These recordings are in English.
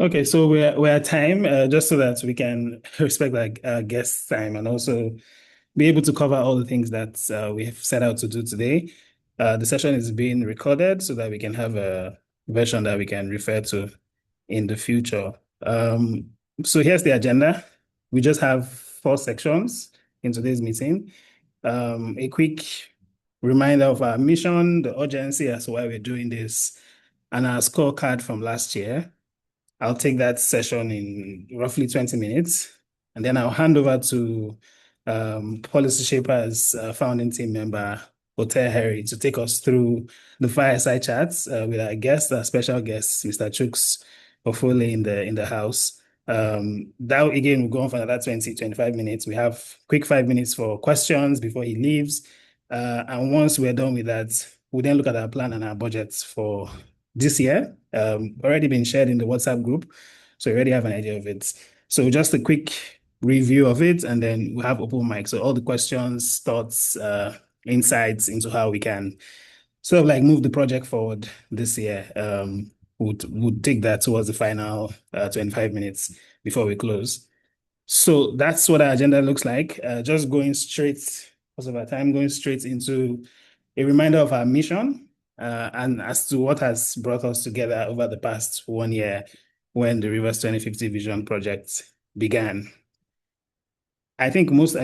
Okay, so we're at time, just so that we can respect our guest time and also be able to cover all the things that we have set out to do today. The session is being recorded so that we can have a version that we can refer to in the future. So here's the agenda. We just have four sections in today's meeting. A quick reminder of our mission, the urgency as to why we're doing this, and our scorecard from last year. I'll take that session in roughly 20 minutes, and then I'll hand over to Policy Shapers founding team member Oteheri to take us through the fireside chats with our special guest, Mr. Chuks Ofulue in the house. That again will go on for another 20, 25 minutes. We have quick 5 minutes for questions before he leaves. And once we're done with that, we'll then look at our plan and our budgets for this year, already been shared in the WhatsApp group. So you already have an idea of it. So just a quick review of it, and then we'll have open mic. So all the questions, thoughts, insights into how we can sort of like move the project forward this year. Would take that towards the final 25 minutes before we close. So that's what our agenda looks like. Just going straight, because of our time, going straight into a reminder of our mission and as to what has brought us together over the past 1 year when the Rivers 2050 Vision Project began. For most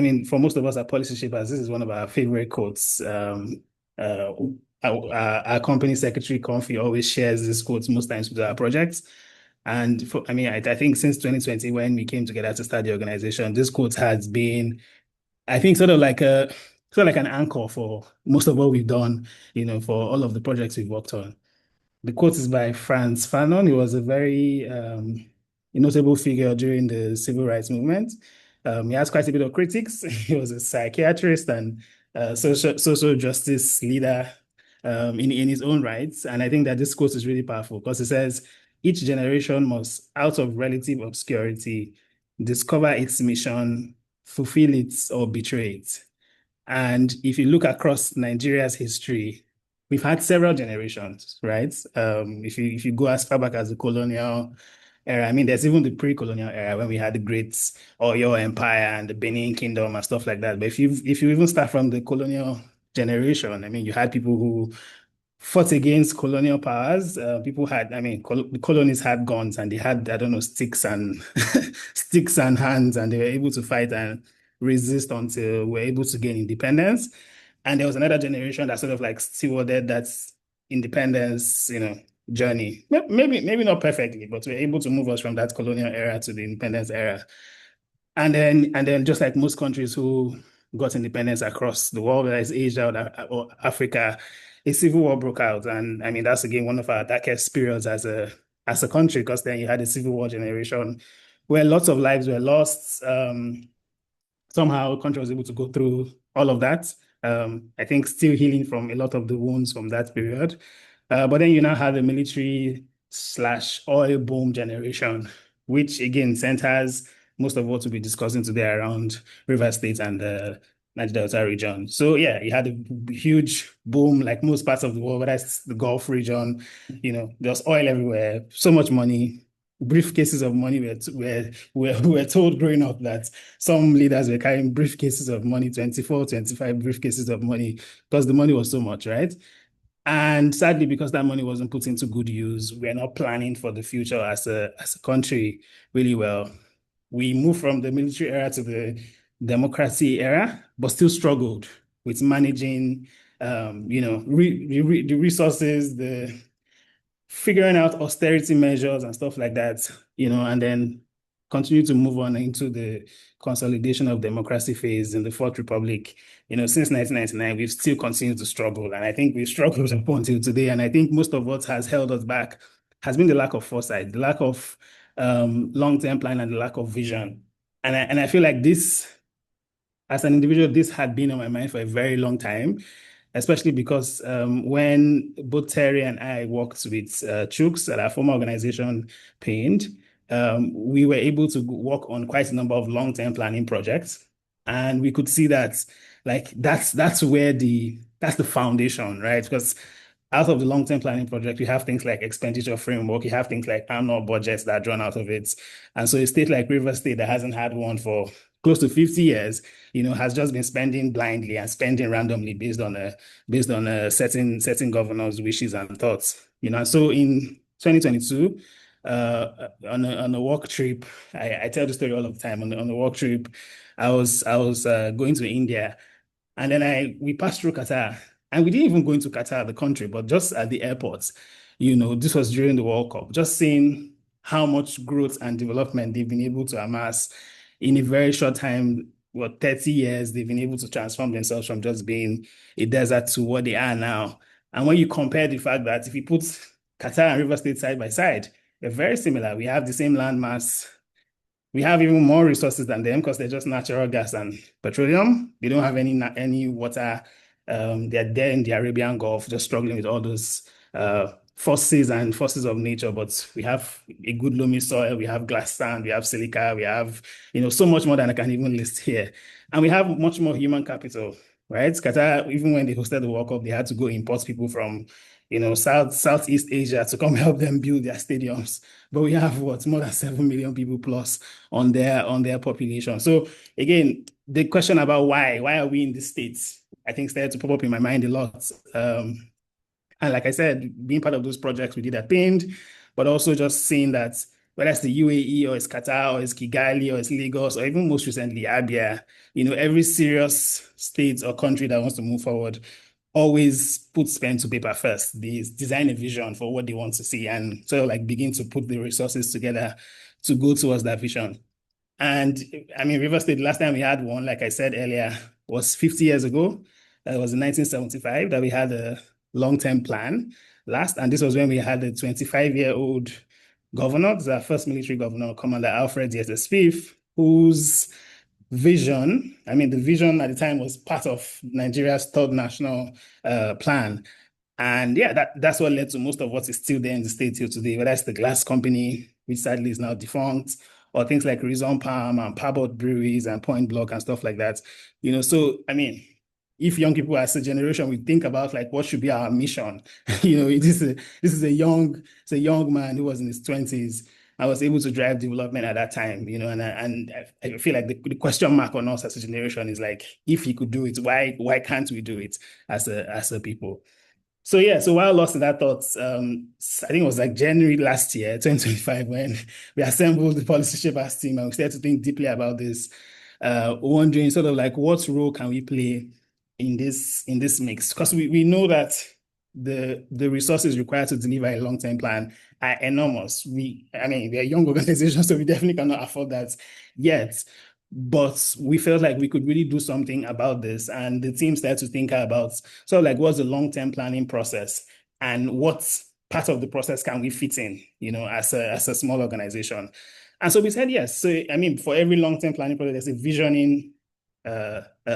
of us at Policy Shapers, this is one of our favorite quotes. Uh, our company secretary, Comfy, always shares these quotes most times with our projects. And I think since 2020, when we came together to start the organization, this quote has been, I think, sort of like an anchor for most of what we've done, for all of the projects we've worked on. The quote is by Frantz Fanon. He was a very notable figure during the civil rights movement. He has quite a bit of critics. He was a psychiatrist and social justice leader in his own rights. And I think that this quote is really powerful because it says, each generation must, out of relative obscurity, discover its mission, fulfill it, or betray it. And if you look across Nigeria's history, we've had several generations, right? If you go as far back as the colonial era, I mean, there's even the pre-colonial era when we had the great Oyo Empire and the Benin Kingdom and stuff like that. But if you even start from the colonial generation, I mean, you had people who fought against colonial powers. The colonies had guns and they had, I don't know, sticks and sticks and hands, and they were able to fight and resist until we're able to gain independence. And there was another generation that sort of like stewarded that independence, journey. Maybe not perfectly, but we're able to move us from that colonial era to the independence era. And then just like most countries who got independence across the world, whether it's Asia or Africa, a civil war broke out. And I mean, that's again one of our darkest periods as a country, because then you had a civil war generation where lots of lives were lost. Somehow country was able to go through all of that. I think still healing from a lot of the wounds from that period. But then you now have the military/oil boom generation, which again centers most of what we'll be discussing today around River State and the Niger Delta region. So yeah, you had a huge boom like most parts of the world, whether it's the Gulf region, there's oil everywhere, so much money, briefcases of money. We're told growing up that some leaders were carrying briefcases of money, 24, 25 briefcases of money, because the money was so much, right? And sadly, because that money wasn't put into good use, we're not planning for the future as a country really well. We moved from the military era to the democracy era, but still struggled with managing, the resources, the figuring out austerity measures and stuff like that, and then continue to move on into the consolidation of democracy phase in the Fourth Republic. Since 1999, we've still continued to struggle. And I think we've struggled up until today. And I think most of what has held us back has been the lack of foresight, the lack of long-term plan, and the lack of vision. And I feel like this, as an individual, this had been on my mind for a very long time, especially because when both Terry and I worked with Chuks at our former organization, Paint, we were able to work on quite a number of long-term planning projects. And we could see that like that's the foundation, right? Because out of the long-term planning project, you have things like expenditure framework, you have things like annual budgets that are drawn out of it. And so a state like River State that hasn't had one for close to 50 years, has just been spending blindly and spending randomly based on certain governors' wishes and thoughts. And so in 2022, on a work trip, I tell the story all of the time. On the work trip, I was going to India, and then we passed through Qatar, and we didn't even go into Qatar, the country, but just at the airports. This was during the World Cup. Just seeing how much growth and development they've been able to amass in a very short time. What, 30 years, they've been able to transform themselves from just being a desert to what they are now. And when you compare the fact that if you put Qatar and River State side by side, they're very similar. We have the same landmass, we have even more resources than them because they're just natural gas and petroleum. They don't have any water. They're there in the Arabian Gulf, just struggling with all those forces of nature. But we have a good loamy soil. We have glass sand. We have silica. We have so much more than I can even list here, and we have much more human capital. Right? Qatar, even when they hosted the World Cup, they had to go import people from Southeast Asia to come help them build their stadiums. But we have what, more than 7 million people plus on their population. So again, the question about why are we in this state, I think started to pop up in my mind a lot. And like I said, being part of those projects we did at Pinned, but also just seeing that whether it's the UAE or it's Qatar or it's Kigali or it's Lagos or even most recently Abia, every serious state or country that wants to move forward always puts pen to paper first. They design a vision for what they want to see and sort of like begin to put the resources together to go towards that vision. And I mean, River State, last time we had one, like I said earlier, was 50 years ago. That was in 1975 that we had a long-term plan last. And this was when we had a 25-year-old governor, the first military governor, Commander Alfred Yetes Spieth, whose vision, I mean, the vision at the time was part of Nigeria's third national plan. And yeah, that's what led to most of what is still there in the state here today, whether it's the glass company, which sadly is now defunct, or things like Rizon Palm and Parbot breweries and Point Block and stuff like that. So I mean, if young people as a generation, we think about like what should be our mission. This is a young man who was in his 20s. I was able to drive development at that time, and I feel like the question mark on us as a generation is like, if he could do it, why can't we do it as a people? So yeah, so while lost in that thought, I think it was like January last year, 2025, when we assembled the policy shapers team and we started to think deeply about this, wondering sort of like what role can we play in this mix? Because we know that the resources required to deliver a long-term plan are enormous. we are a young organization, so we definitely cannot afford that yet. But we felt like we could really do something about this. And the team started to think about sort of like what's the long-term planning process and what part of the process can we fit in, as a small organization. And so we said yes. So I mean, for every long-term planning project, there's a visioning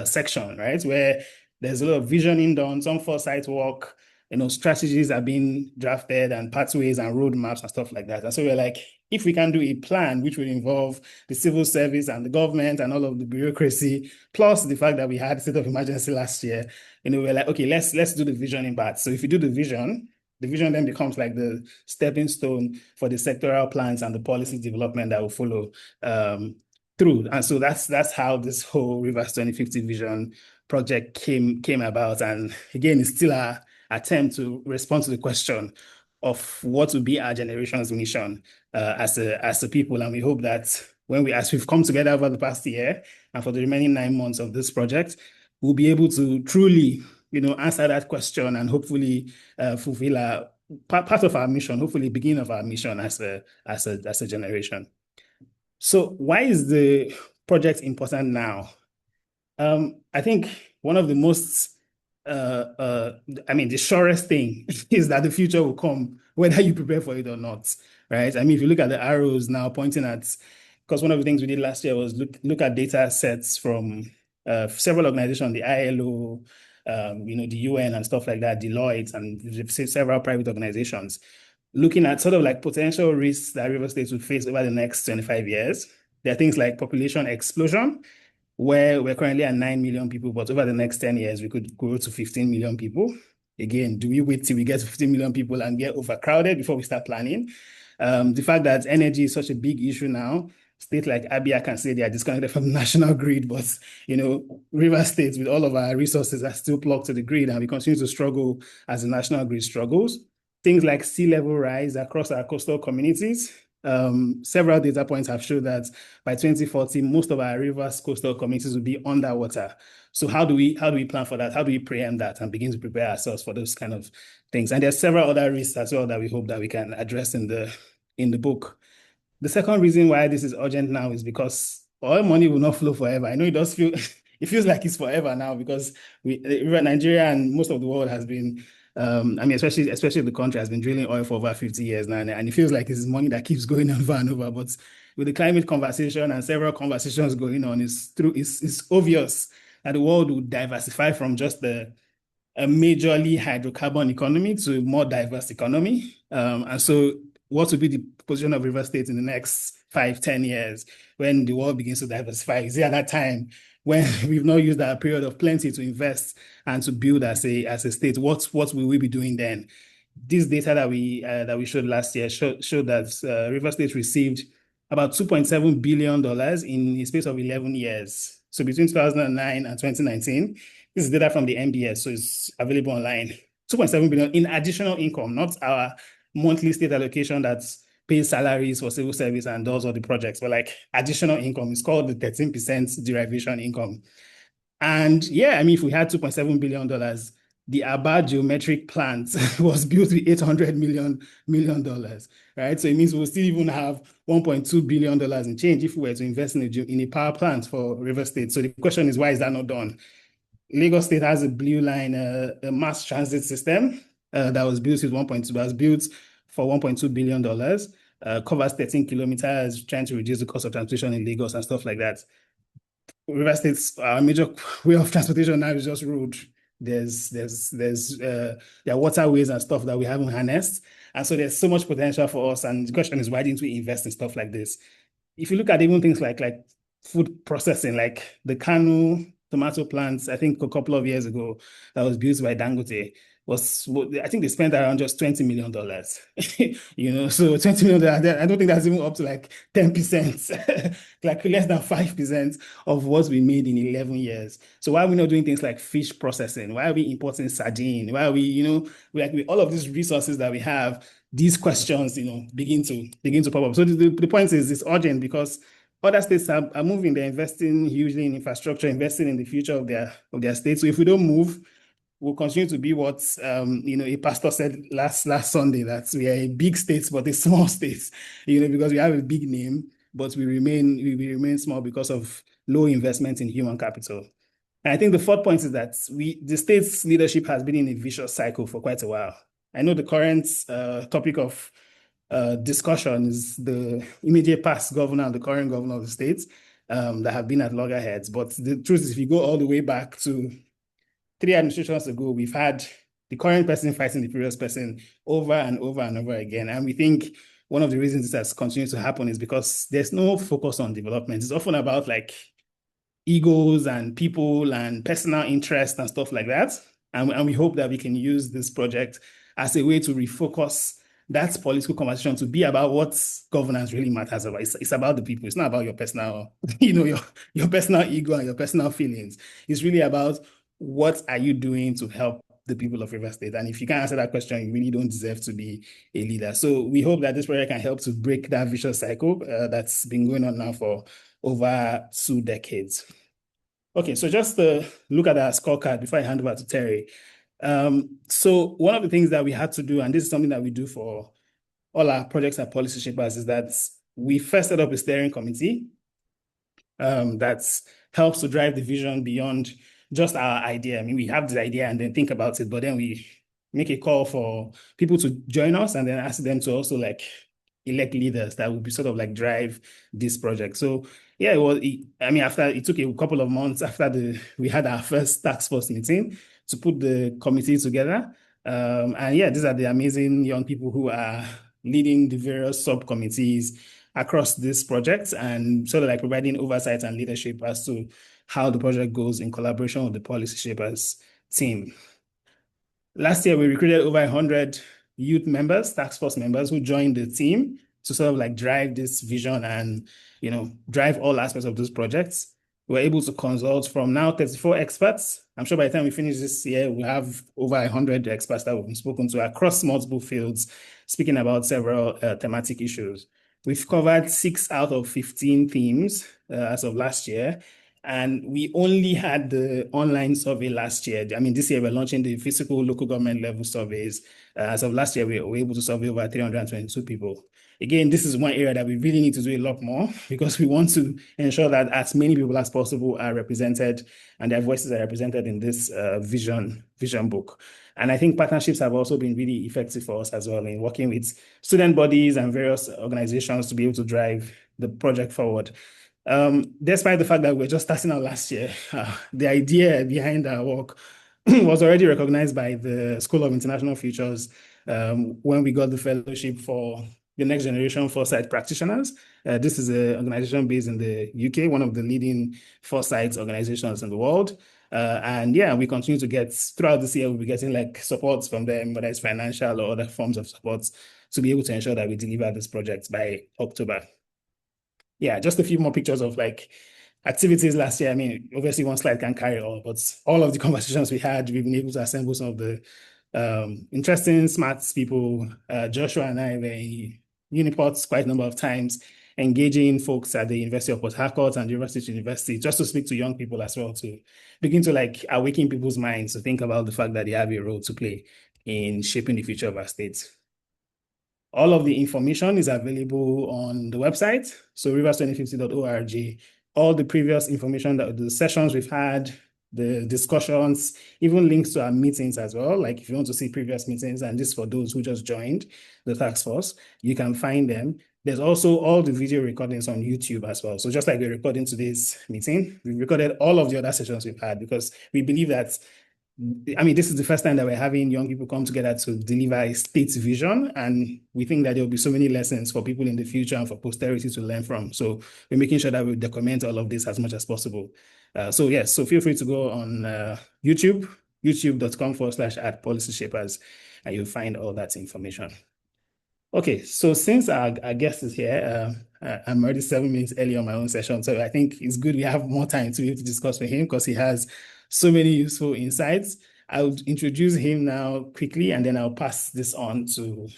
section, right? Where there's a lot of visioning done, some foresight work, strategies are being drafted and pathways and roadmaps and stuff like that. And so we're like, if we can do a plan which will involve the civil service and the government and all of the bureaucracy, plus the fact that we had a state of emergency last year, we're like, okay, let's do the visioning part. So if you do the vision then becomes like the stepping stone for the sectoral plans and the policy development that will follow through. And so that's how this whole Rivers 2050 vision project came about. And again, it's still our attempt to respond to the question of what will be our generation's mission as a people. And we hope that as we've come together over the past year and for the remaining 9 months of this project, we'll be able to truly, answer that question and hopefully fulfill part of our mission, hopefully beginning of our mission as a generation. So why is the project important now? I think one of the most the surest thing is that the future will come, whether you prepare for it or not, right? I mean, if you look at the arrows now pointing at, because one of the things we did last year was look at data sets from several organizations, the ILO, the UN and stuff like that, Deloitte, and several private organizations, looking at sort of like potential risks that River States would face over the next 25 years. There are things like population explosion, where we're currently at 9 million people, but over the next 10 years, we could grow to 15 million people. Again, do we wait till we get 50 million people and get overcrowded before we start planning? The fact that energy is such a big issue now, states like Abia can say they are disconnected from the national grid, but River States with all of our resources are still plugged to the grid, and we continue to struggle as the national grid struggles. Things like sea level rise across our coastal communities. Several data points have shown that by 2040, most of our rivers coastal communities will be underwater. So how do we plan for that? How do we preempt that and begin to prepare ourselves for those kind of things? And there's several other risks as well that we hope that we can address in the book. The second reason why this is urgent now is because oil money will not flow forever. I know it does feel it feels like it's forever now because Nigeria and most of the world has been especially the country has been drilling oil for over 50 years now, and it feels like it's money that keeps going over and over. But with the climate conversation and several conversations going on, it's obvious that the world would diversify from just a majorly hydrocarbon economy to a more diverse economy. And so what will be the position of River State in the next 5, 10 years when the world begins to diversify? Is it at that time when we've not used that period of plenty to invest and to build as a state? What will we be doing then? This data that we showed last year showed that River State received about $2.7 billion in a space of 11 years. So between 2009 and 2019, this is data from the MBS, so it's available online. 2.7 billion in additional income, not our monthly state allocation that pays salaries for civil service and does all the projects, but like additional income. It's called the 13% derivation income. And yeah, I mean, if we had $2.7 billion, the Aba geometric plant was built with $800 million, right? So it means we'll still even have $1.2 billion in change if we were to invest in a power plant for River State. So the question is, why is that not done? Lagos State has a blue line, a mass transit system that was built with 1.2, was built for $1.2 billion, covers 13 kilometers, trying to reduce the cost of transportation in Lagos and stuff like that. River State's major way of transportation now is just road. There are waterways and stuff that we haven't harnessed. And so there's so much potential for us. And the question is, why didn't we invest in stuff like this? If you look at even things like food processing, like the Kanu tomato plants, I think a couple of years ago, that was built by Dangote, I think they spent around just $20 million. So $20 million, I don't think that's even up to like 10%, like less than 5% of what we made in 11 years. So why are we not doing things like fish processing? Why are we importing sardine? Why are we, with all of these resources that we have, these questions, begin to pop up. So the point is, it's urgent because other states are moving. They're investing hugely in infrastructure, investing in the future of their state. So if we don't move, we'll continue to be what a pastor said last Sunday, that we are a big state but a small state, because we have a big name, but we remain small because of low investment in human capital. And I think the fourth point is that the state's leadership has been in a vicious cycle for quite a while. I know the current topic of discussion is the immediate past governor and the current governor of the state that have been at loggerheads. But the truth is, if you go all the way back to 3 administrations ago, we've had the current person fighting the previous person over and over and over again. And we think one of the reasons this has continued to happen is because there's no focus on development. It's often about like egos and people and personal interest and stuff like that. And we hope that we can use this project as a way to refocus that political conversation to be about what governance really matters about. It's about the people. It's not about your personal, your personal ego and your personal feelings. It's really about what are you doing to help the people of River State? And if you can't answer that question, you really don't deserve to be a leader. So we hope that this project can help to break that vicious cycle that's been going on now for over 2 decades. Okay, so just to look at our scorecard before I hand over to Terry. So one of the things that we had to do, and this is something that we do for all our projects and policy shapers, is that we first set up a steering committee that helps to drive the vision beyond just our idea. I mean, we have this idea and then think about it, but then we make a call for people to join us and then ask them to also like elect leaders that would be sort of like drive this project. So yeah, after it took a couple of months after we had our first task force meeting to put the committee together. And yeah, these are the amazing young people who are leading the various subcommittees across this project and sort of like providing oversight and leadership as to how the project goes in collaboration with the policy shapers team. Last year, we recruited over 100 youth members, task force members who joined the team to sort of like drive this vision and, drive all aspects of those projects. We're able to consult from now 34 experts. I'm sure by the time we finish this year, we'll have over 100 experts that we've spoken to across multiple fields, speaking about several thematic issues. We've covered 6 out of 15 themes as of last year. And we only had the online survey last year. I mean, this year we're launching the physical local government level surveys. As of last year, we were able to survey over 322 people. Again, this is one area that we really need to do a lot more because we want to ensure that as many people as possible are represented and their voices are represented in this vision book. And I think partnerships have also been really effective for us as well in working with student bodies and various organizations to be able to drive the project forward. Despite the fact that we're just starting out last year, the idea behind our work was already recognized by the School of International Futures when we got the fellowship for the next generation foresight practitioners. This is an organization based in the UK, one of the leading foresight organizations in the world. And yeah, we continue to get, throughout this year, we'll be getting like supports from them, whether it's financial or other forms of support, to be able to ensure that we deliver this project by October. Yeah, just a few more pictures of like activities last year. I mean, obviously one slide can carry all, but all of the conversations we had, we've been able to assemble some of the interesting, smart people. Joshua and I were in Uniports quite a number of times, engaging folks at the University of Port Harcourt and the University, just to speak to young people as well, to begin to like awaken people's minds to think about the fact that they have a role to play in shaping the future of our state. All of the information is available on the website, so rivers2050.org. All the previous information, that the sessions we've had, the discussions, even links to our meetings as well. Like if you want to see previous meetings, and this for those who just joined the task force, you can find them. There's also all the video recordings on YouTube as well. So just like we're recording today's meeting, we've recorded all of the other sessions we've had because we believe that, I mean, this is the first time that we're having young people come together to deliver a state vision. And we think that there'll be so many lessons for people in the future and for posterity to learn from. So we're making sure that we document all of this as much as possible. So yes, so feel free to go on YouTube, youtube.com/@policyshapers, and you'll find all that information. Okay, so since our guest is here, I'm already 7 minutes early on my own session, so I think it's good we have more time to be able to discuss with him because he has so many useful insights. I'll introduce him now quickly, and then I'll pass this on to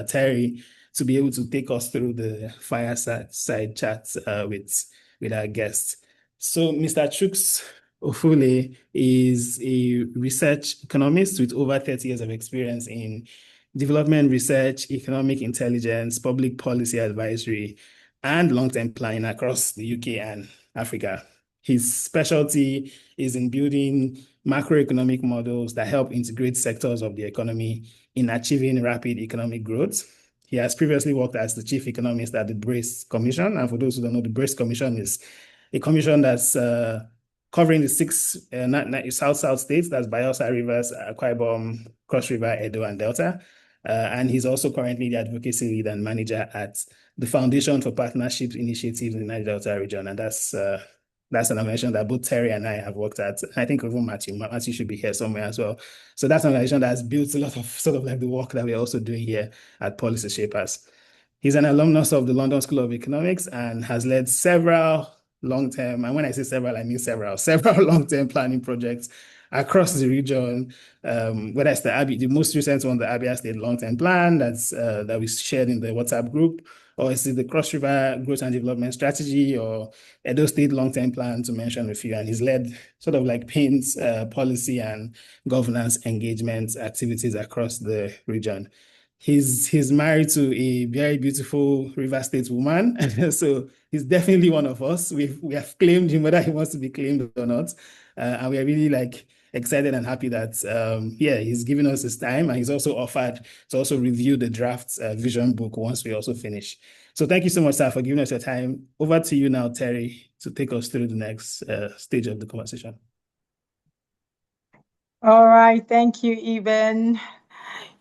Terry to be able to take us through the fireside chat with our guest. So Mr. Chuks Ofulue is a research economist with over 30 years of experience in development research, economic intelligence, public policy advisory, and long-term planning across the UK and Africa. His specialty is in building macroeconomic models that help integrate sectors of the economy in achieving rapid economic growth. He has previously worked as the chief economist at the Brace Commission. And for those who don't know, the Brace Commission is a commission that's covering the 6 South states, that's Bayelsa, Rivers, Akwa Ibom, Cross River, Edo, and Delta. And he's also currently the advocacy lead and manager at the Foundation for Partnerships Initiatives in the Niger Delta region. And that's an organization that both Terry and I have worked at. I think even Matthew should be here somewhere as well. So that's an organization that has built a lot of sort of like the work that we're also doing here at Policy Shapers. He's an alumnus of the London School of Economics and has led several long-term, and when I say several, I mean several long-term planning projects across the region, whether it's the most recent one, the Abia State Long-Term Plan that we shared in the WhatsApp group, or is it the Cross River Growth and Development Strategy, or Edo State Long-Term Plan, to mention a few. And he's led sort of like PIN's policy and governance engagement activities across the region. He's married to a very beautiful River State woman, so he's definitely one of us. We have claimed him, whether he wants to be claimed or not, and we are really like excited and happy that he's given us his time, and he's also offered to also review the draft vision book once we also finish. So thank you so much, sir, for giving us your time. Over to you now, Terry, to take us through the next stage of the conversation. All right, thank you, Eben.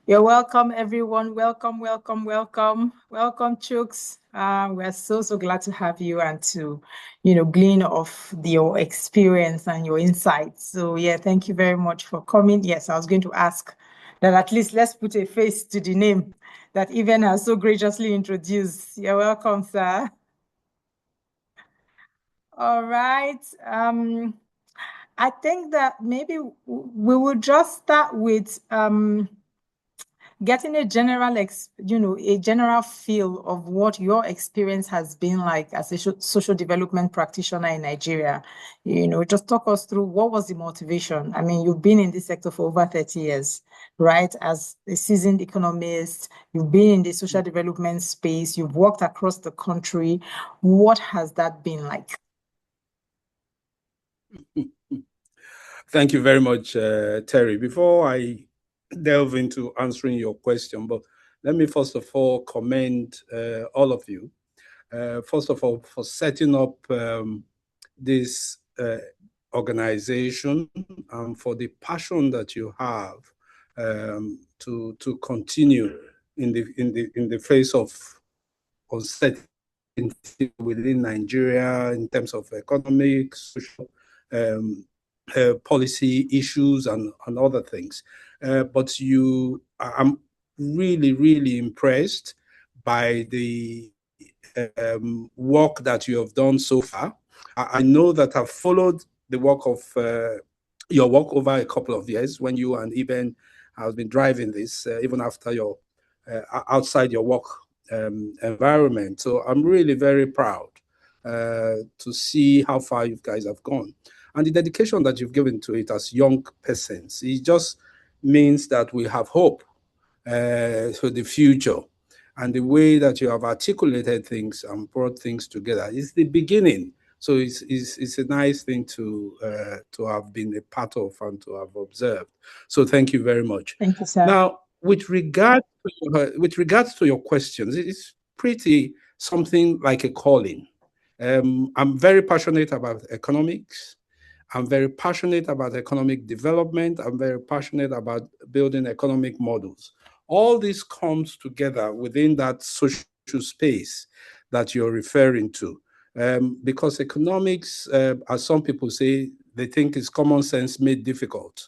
You're welcome, everyone. Welcome, Chuks. We're so glad to have you and to, glean off your experience and your insights. So yeah, thank you very much for coming. Yes, I was going to ask that at least let's put a face to the name that Even has so graciously introduced. You're welcome, sir. All right. I think that maybe we will just start with getting a general, a general feel of what your experience has been like as a social development practitioner in Nigeria. Just talk us through what was the motivation. I mean, you've been in this sector for over 30 years, right? As a seasoned economist, you've been in the social development space, you've worked across the country. What has that been like? Thank you very much, Terry. Before I delve into answering your question, but let me first of all commend all of you. First of all, for setting up this organization and for the passion that you have to continue in the face of uncertainty within Nigeria in terms of economic, social, policy issues and other things. But I'm really, really impressed by the work that you have done so far. I know that I've followed the work of your work over a couple of years when you and Eben have been driving this, even after your outside your work environment. So I'm really very proud to see how far you guys have gone. And the dedication that you've given to it as young persons, it just means that we have hope for the future. And the way that you have articulated things and brought things together is the beginning. So it's a nice thing to have been a part of and to have observed. So thank you very much. Thank you, sir. Now, with regards to your questions, it's pretty something like a calling. I'm very passionate about economics. I'm very passionate about economic development. I'm very passionate about building economic models. All this comes together within that social space that you're referring to. Because economics, as some people say, they think is common sense made difficult.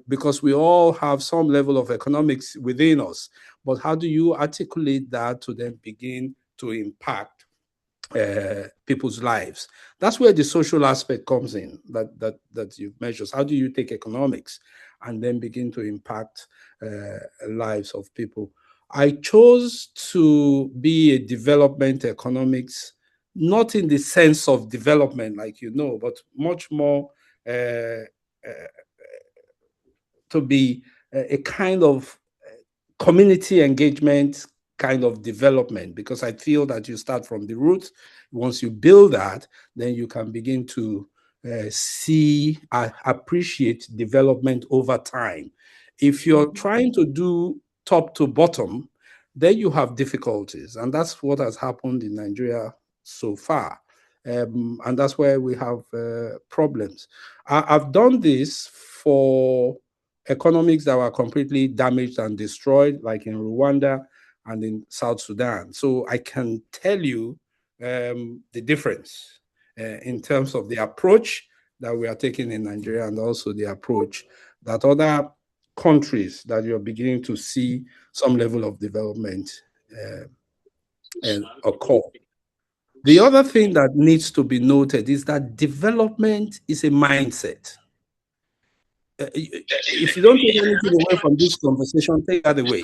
Because we all have some level of economics within us. But how do you articulate that to then begin to impact people's lives? That's where the social aspect comes in that you've measured. How do you take economics and then begin to impact lives of people? I chose to be a development economics, not in the sense of development, like but much more to be a kind of community engagement kind of development, because I feel that you start from the roots. Once you build that, then you can begin to appreciate development over time. If you're trying to do top to bottom, then you have difficulties. And that's what has happened in Nigeria so far. And that's where we have problems. I've done this for economics that were completely damaged and destroyed, like in Rwanda and in South Sudan. So I can tell you the difference in terms of the approach that we are taking in Nigeria and also the approach that other countries that you're beginning to see some level of development occur. The other thing that needs to be noted is that development is a mindset. If you don't take anything away from this conversation, take that away.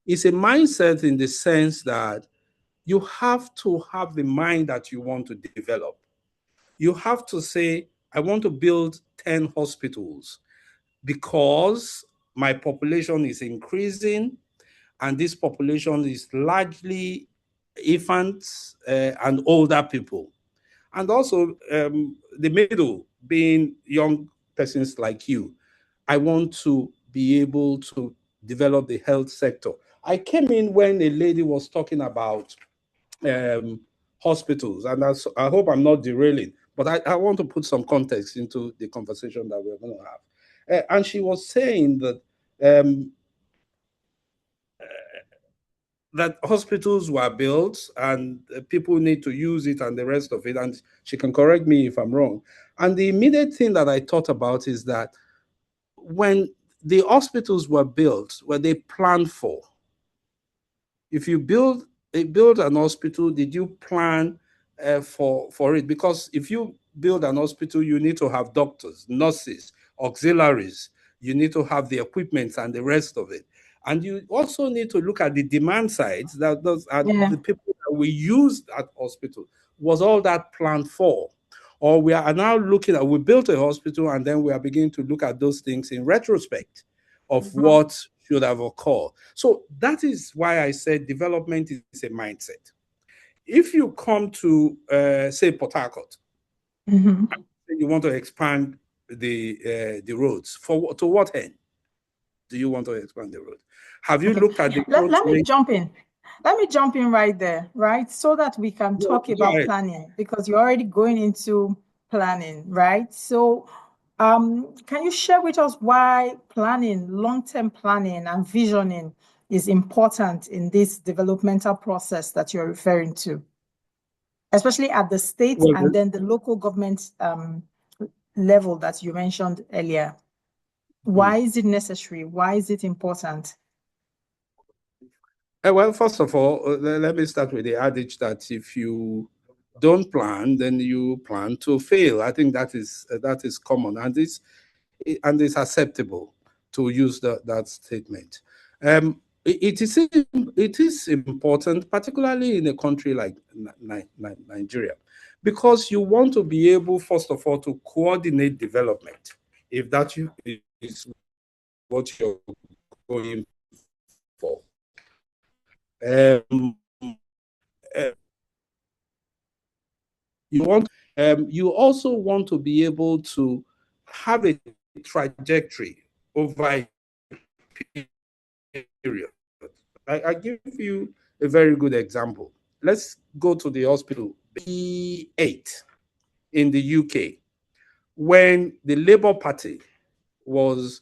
It's a mindset in the sense that you have to have the mind that you want to develop. You have to say, I want to build 10 hospitals because my population is increasing, and this population is largely infants and older people. And also the middle being young persons like you. I want to be able to develop the health sector. I came in when a lady was talking about hospitals, and I hope I'm not derailing, but I want to put some context into the conversation that we're going to have. And she was saying that hospitals were built and people need to use it and the rest of it. And she can correct me if I'm wrong. And the immediate thing that I thought about is that when the hospitals were built, were they planned for? If you build an hospital, did you plan for it? Because if you build an hospital, you need to have doctors, nurses, auxiliaries. You need to have the equipment and the rest of it. And you also need to look at the demand sides, that those are the people that we use at hospital. Was all that planned for? Or we are now looking at, we built a hospital and then we are beginning to look at those things in retrospect of what should have occurred. So that is why I said development is a mindset. If you come to, say, Port Harcourt, you want to expand the roads, to what end do you want to expand the road? Have you looked at the let me jump in. Let me jump in right there, right? So that we can talk about planning, because you're already going into planning, right? So can you share with us why planning, long-term planning and visioning is important in this developmental process that you're referring to, especially at the state and then the local government level that you mentioned earlier? Why is it necessary? Why is it important? Well, first of all, let me start with the adage that if you don't plan, then you plan to fail. I think that is common, and it's acceptable to use that statement. It is important, particularly in a country like Nigeria, because you want to be able, first of all, to coordinate development. If that is what you're going for. You also want to be able to have a trajectory over a period. I give you a very good example. Let's go to the hospital B8 in the UK, when the Labour Party was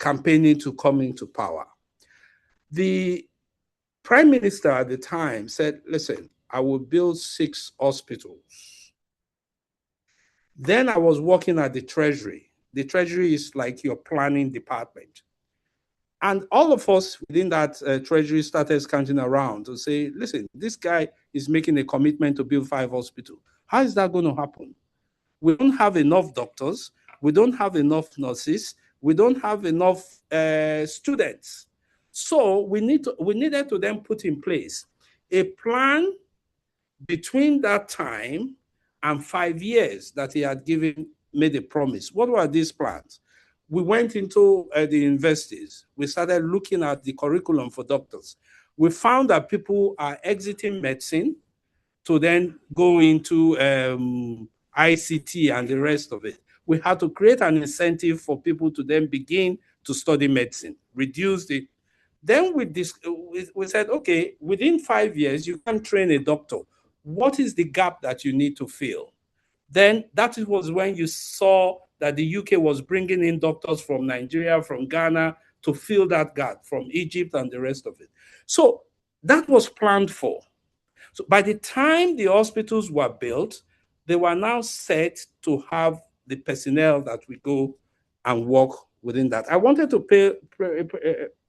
campaigning to come into power. The Prime Minister at the time said, listen, I will build 6 hospitals. Then I was working at the Treasury. The Treasury is like your planning department. And all of us within that Treasury started scanting around to say, listen, this guy is making a commitment to build 5 hospitals. How is that going to happen? We don't have enough doctors. We don't have enough nurses. We don't have enough students. So we needed to then put in place a plan between that time and 5 years that he had made a promise. What were these plans? We went into the universities. We started looking at the curriculum for doctors. We found that people are exiting medicine to then go into ICT and the rest of it. We had to create an incentive for people to then begin to study medicine, reduce the. Then we said, okay, within 5 years, you can train a doctor. What is the gap that you need to fill? Then that was when you saw that the UK was bringing in doctors from Nigeria, from Ghana, to fill that gap, from Egypt and the rest of it. So that was planned for. So by the time the hospitals were built, they were now set to have the personnel that we go and work within that. I wanted to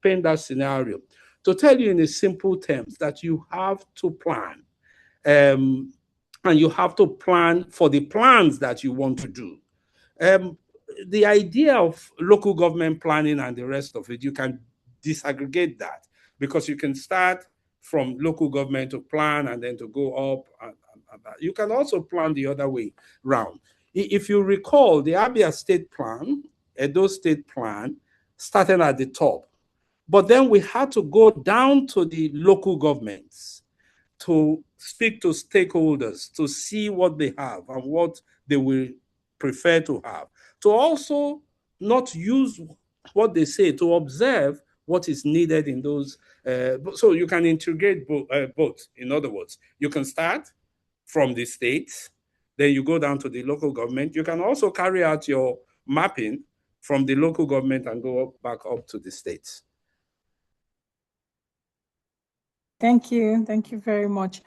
paint that scenario to tell you in a simple terms that you have to plan. And you have to plan for the plans that you want to do. The idea of local government planning and the rest of it, you can disaggregate that, because you can start from local government to plan and then to go up. And you can also plan the other way round. If you recall, the Abia state plan, Edo state plan, started at the top. But then we had to go down to the local governments to speak to stakeholders, to see what they have and what they will prefer to have, to also not use what they say, to observe what is needed in those. So you can integrate both. In other words, you can start from the states, then you go down to the local government. You can also carry out your mapping from the local government and go back up to the states. Thank you. Thank you very much.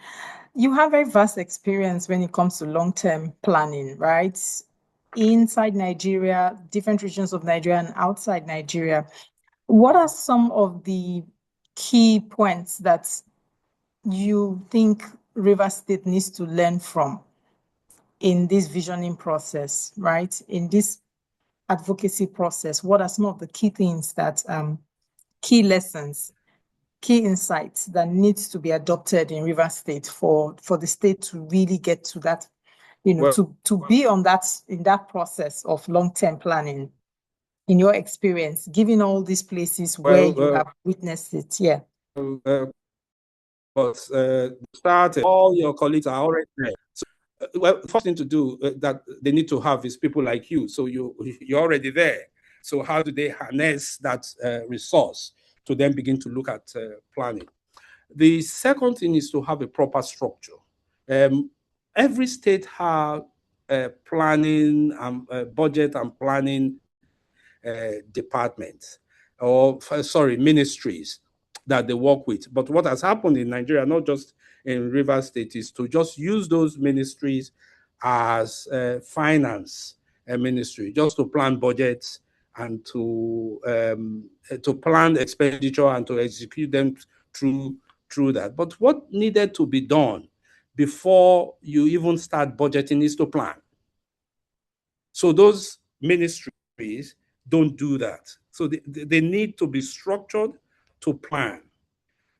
You have a vast experience when it comes to long-term planning, right? inside Nigeria, different regions of Nigeria and outside Nigeria. What are some of the key points that you think Rivers State needs to learn from in this visioning process, right? In this advocacy process, what are some of the key things that, key lessons, key insights that needs to be adopted in Rivers State for the state to really get to that, to be on that, in that process of long-term planning, in your experience, given all these places where you have witnessed it? Yeah. But start, all your colleagues are already there. So, well, the first thing to do that they need to have is people like you. So you're already there. So how do they harness that resource to then begin to look at planning? The second thing is to have a proper structure. Every state has planning and budget and planning departments, or sorry, ministries that they work with. But what has happened in Nigeria, not just in Rivers State, is to just use those ministries as finance ministry, just to plan budgets and to plan expenditure and to execute them through that. But what needed to be done before you even start budgeting is to plan. So those ministries don't do that. So they need to be structured to plan.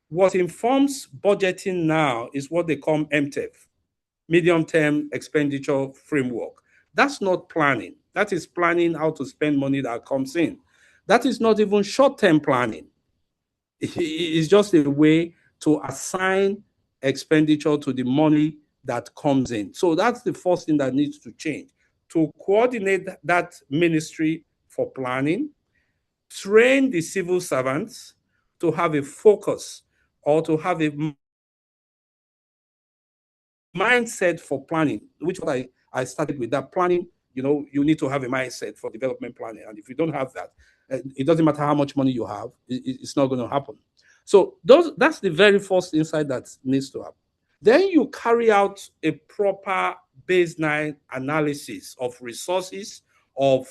What informs budgeting now is what they call MTEF, medium-term expenditure framework. That's not planning. That is planning how to spend money that comes in. That is not even short-term planning. It's just a way to assign expenditure to the money that comes in. So that's the first thing that needs to change. To coordinate that ministry for planning, train the civil servants to have a focus or to have a mindset for planning, which I started with that planning. You need to have a mindset for development planning. And if you don't have that, it doesn't matter how much money you have, it's not going to happen. So that's the very first insight that needs to happen. Then you carry out a proper baseline analysis of resources, of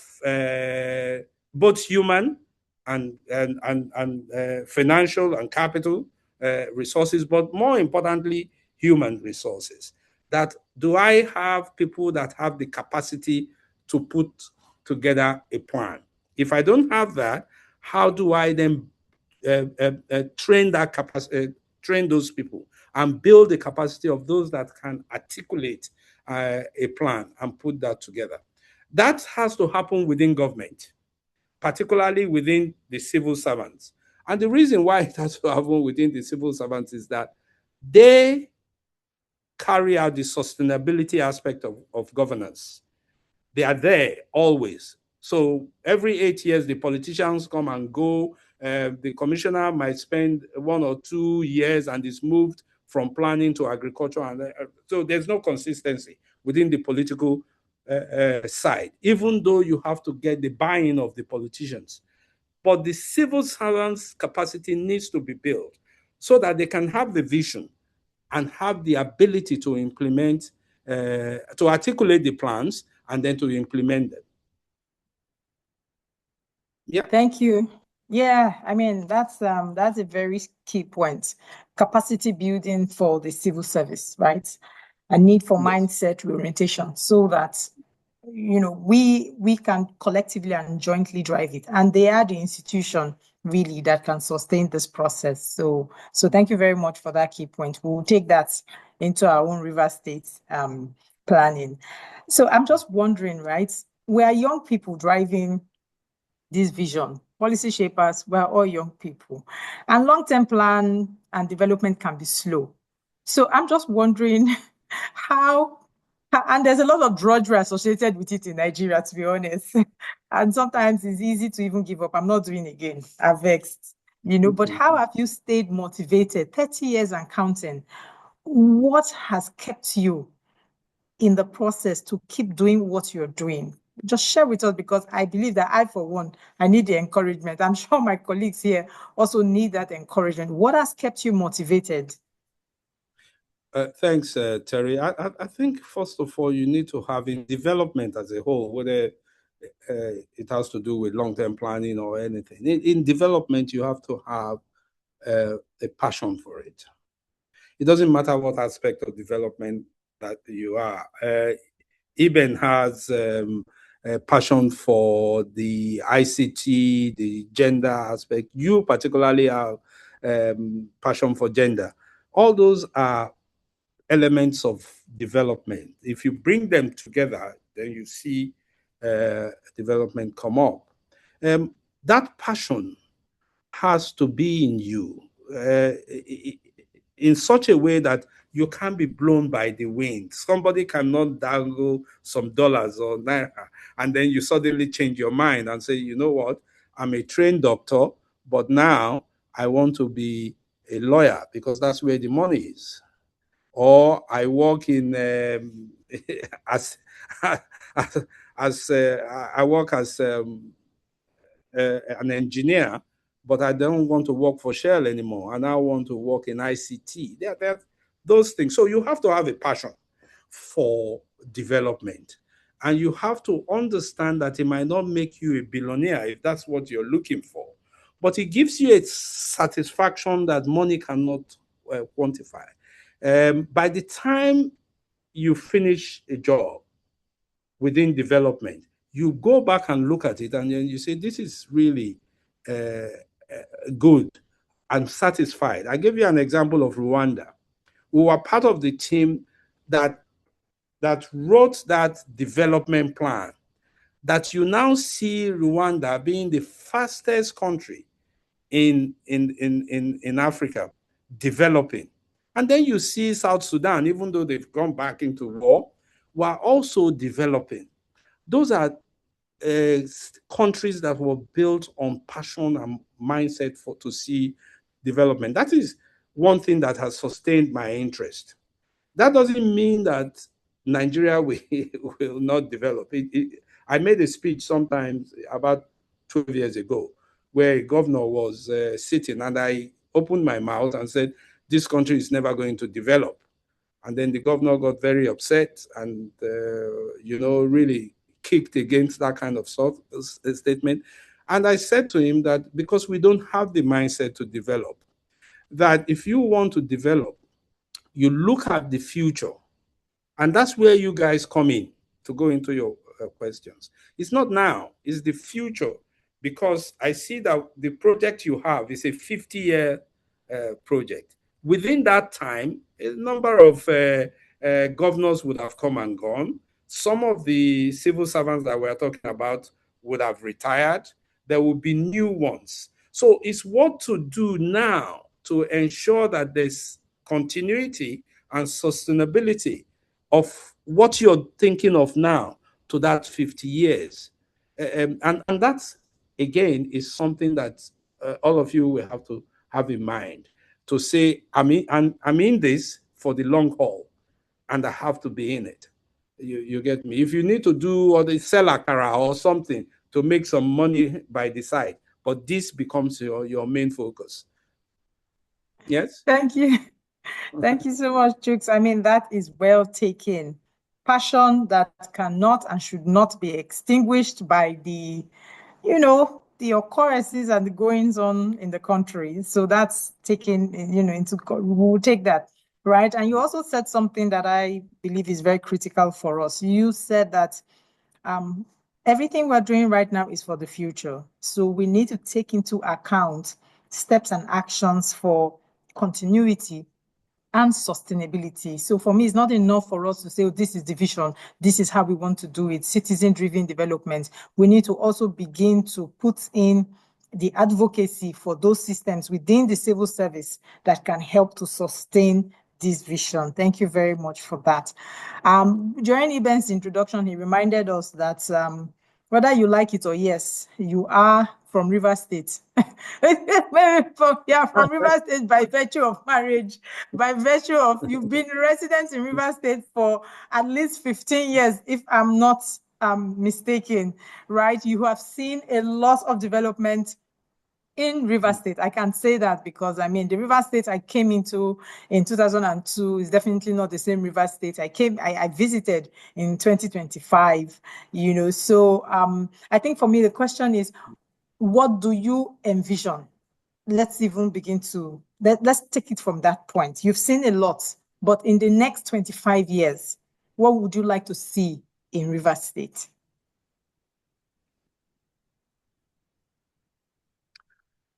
both human and financial and capital resources, but more importantly, human resources. That do I have people that have the capacity to put together a plan? If I don't have that, how do I then train that capacity, train those people and build the capacity of those that can articulate a plan and put that together? That has to happen within government, particularly within the civil servants. And the reason why it has to happen within the civil servants is that they carry out the sustainability aspect of governance. They are there always. So every 8 years, the politicians come and go. The commissioner might spend 1 or 2 years and is moved from planning to agriculture. And so there's no consistency within the political side, even though you have to get the buy-in of the politicians. But the civil servants' capacity needs to be built so that they can have the vision and have the ability to implement, to articulate the plans and then to implement them. Yeah. Thank you. Yeah, I mean, that's a very key point. Capacity building for the civil service, right? A need for mindset reorientation so that we can collectively and jointly drive it. And they are the institution really that can sustain this process. So thank you very much for that key point. We'll take that into our own Rivers State planning. So I'm just wondering, right? We are young people driving this vision. Policy shapers, we're all young people. And long-term plan and development can be slow. So I'm just wondering how, and there's a lot of drudgery associated with it in Nigeria, to be honest. And sometimes it's easy to even give up. I'm not doing it again. I've vexed, but how have you stayed motivated 30 years and counting? What has kept you in the process to keep doing what you're doing? Just share with us, because I believe that I, for one, I need the encouragement. I'm sure my colleagues here also need that encouragement. What has kept you motivated? Thanks, Terry. I think, first of all, you need to have in development as a whole, whether it has to do with long-term planning or anything. In development, you have to have a passion for it. It doesn't matter what aspect of development that you are. Eben has a passion for the ICT, the gender aspect. You particularly have passion for gender. All those are elements of development. If you bring them together, then you see development come up. That passion has to be in you in such a way that you can't be blown by the wind. Somebody cannot dangle some dollars or naira, and then you suddenly change your mind and say, you know what, I'm a trained doctor, but now I want to be a lawyer because that's where the money is. Or I work in as I work as an engineer, but I don't want to work for Shell anymore, and I want to work in ICT. There those things. So you have to have a passion for development, and you have to understand that it might not make you a billionaire if that's what you're looking for, but it gives you a satisfaction that money cannot quantify. By the time you finish a job within development, you go back and look at it and then you say, this is really good. I'm satisfied. I give you an example of Rwanda. We were part of the team that wrote that development plan, that you now see Rwanda being the fastest country in Africa developing. And then you see South Sudan, even though they've gone back into war, were also developing. Those are countries that were built on passion and mindset to see development. That is one thing that has sustained my interest. That doesn't mean that Nigeria will not develop. I made a speech sometimes about 12 years ago where a governor was sitting, and I opened my mouth and said, this country is never going to develop. And then the governor got very upset and, really kicked against that kind of statement. And I said to him that because we don't have the mindset to develop, that if you want to develop, you look at the future. And that's where you guys come in to go into your questions. It's not now, it's the future. Because I see that the project you have is a 50-year project. Within that time, a number of governors would have come and gone. Some of the civil servants that we're talking about would have retired. There will be new ones. So it's what to do now to ensure that there's continuity and sustainability of what you're thinking of now to that 50 years. And that's, again, is something that all of you will have to have in mind to say, I'm in this for the long haul, and I have to be in it. You get me? If you need to do or the sell akara or something to make some money by the side, but this becomes your main focus. Yes? Thank you. Thank you so much, Chuks. I mean, that is well taken. Passion that cannot and should not be extinguished by the occurrences and the goings on in the country. So that's taken, we will take that, right? And you also said something that I believe is very critical for us. You said that everything we're doing right now is for the future. So we need to take into account steps and actions for continuity and sustainability. So for me, it's not enough for us to say, oh, this is the vision, this is how we want to do it, citizen-driven development. We need to also begin to put in the advocacy for those systems within the civil service that can help to sustain this vision. Thank you very much for that. During Eben's introduction, he reminded us that whether you like it or yes, you are from Rivers State. From Rivers State by virtue of marriage, by virtue of you've been resident in Rivers State for at least 15 years, if I'm not mistaken, right? You have seen a lot of development in Rivers State. I can say that because I mean the Rivers State I came into in 2002 is definitely not the same Rivers State I visited in 2025. You know, so I think for me the question is, what do you envision? Let's even begin to let's take it from that point. You've seen a lot, but in the next 25 years, what would you like to see in Rivers State?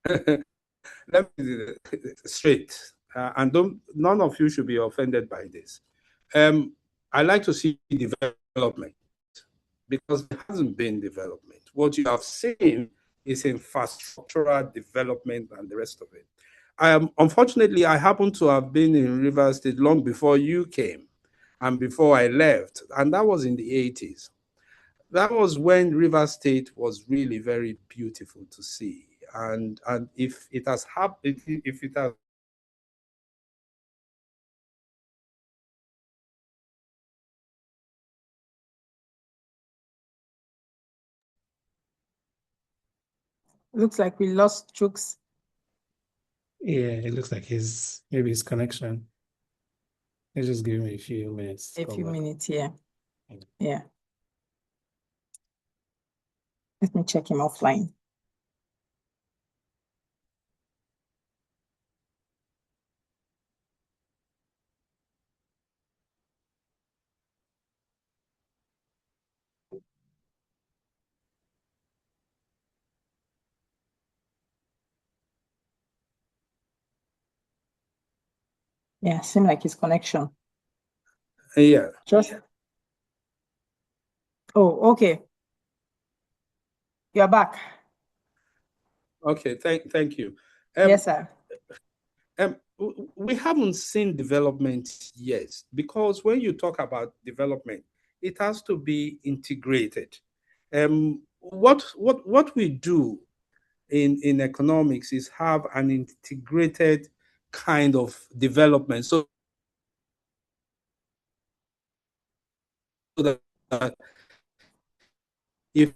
Let me do it straight, and none of you should be offended by this. I like to see development because there hasn't been development. What you have seen is infrastructural development and the rest of it. Unfortunately, I happen to have been in Rivers State long before you came and before I left, and that was in the 80s. That was when Rivers State was really very beautiful to see. And if it has happened, if it has Looks like we lost Chuks. Yeah, it looks like maybe his connection. Let's just give him a few minutes. A few minutes, yeah. Yeah. Let me check him offline. Yeah, seems like his connection. Yeah. Just. Oh, okay. You're back. Okay, thank you. Yes, sir. We haven't seen development yet because when you talk about development, it has to be integrated. What we do in economics is have an integrated kind of development. So that if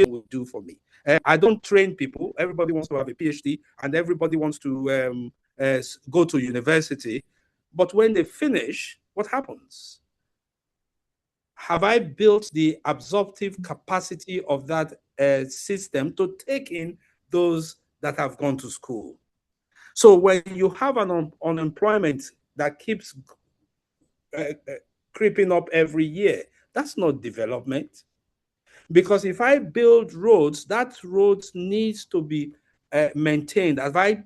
will do for me. I don't train people. Everybody wants to have a PhD and everybody wants to go to university. But when they finish, what happens? Have I built the absorptive capacity of that system to take in those that have gone to school? So when you have an unemployment that keeps creeping up every year, that's not development. Because if I build roads, that roads needs to be maintained. As I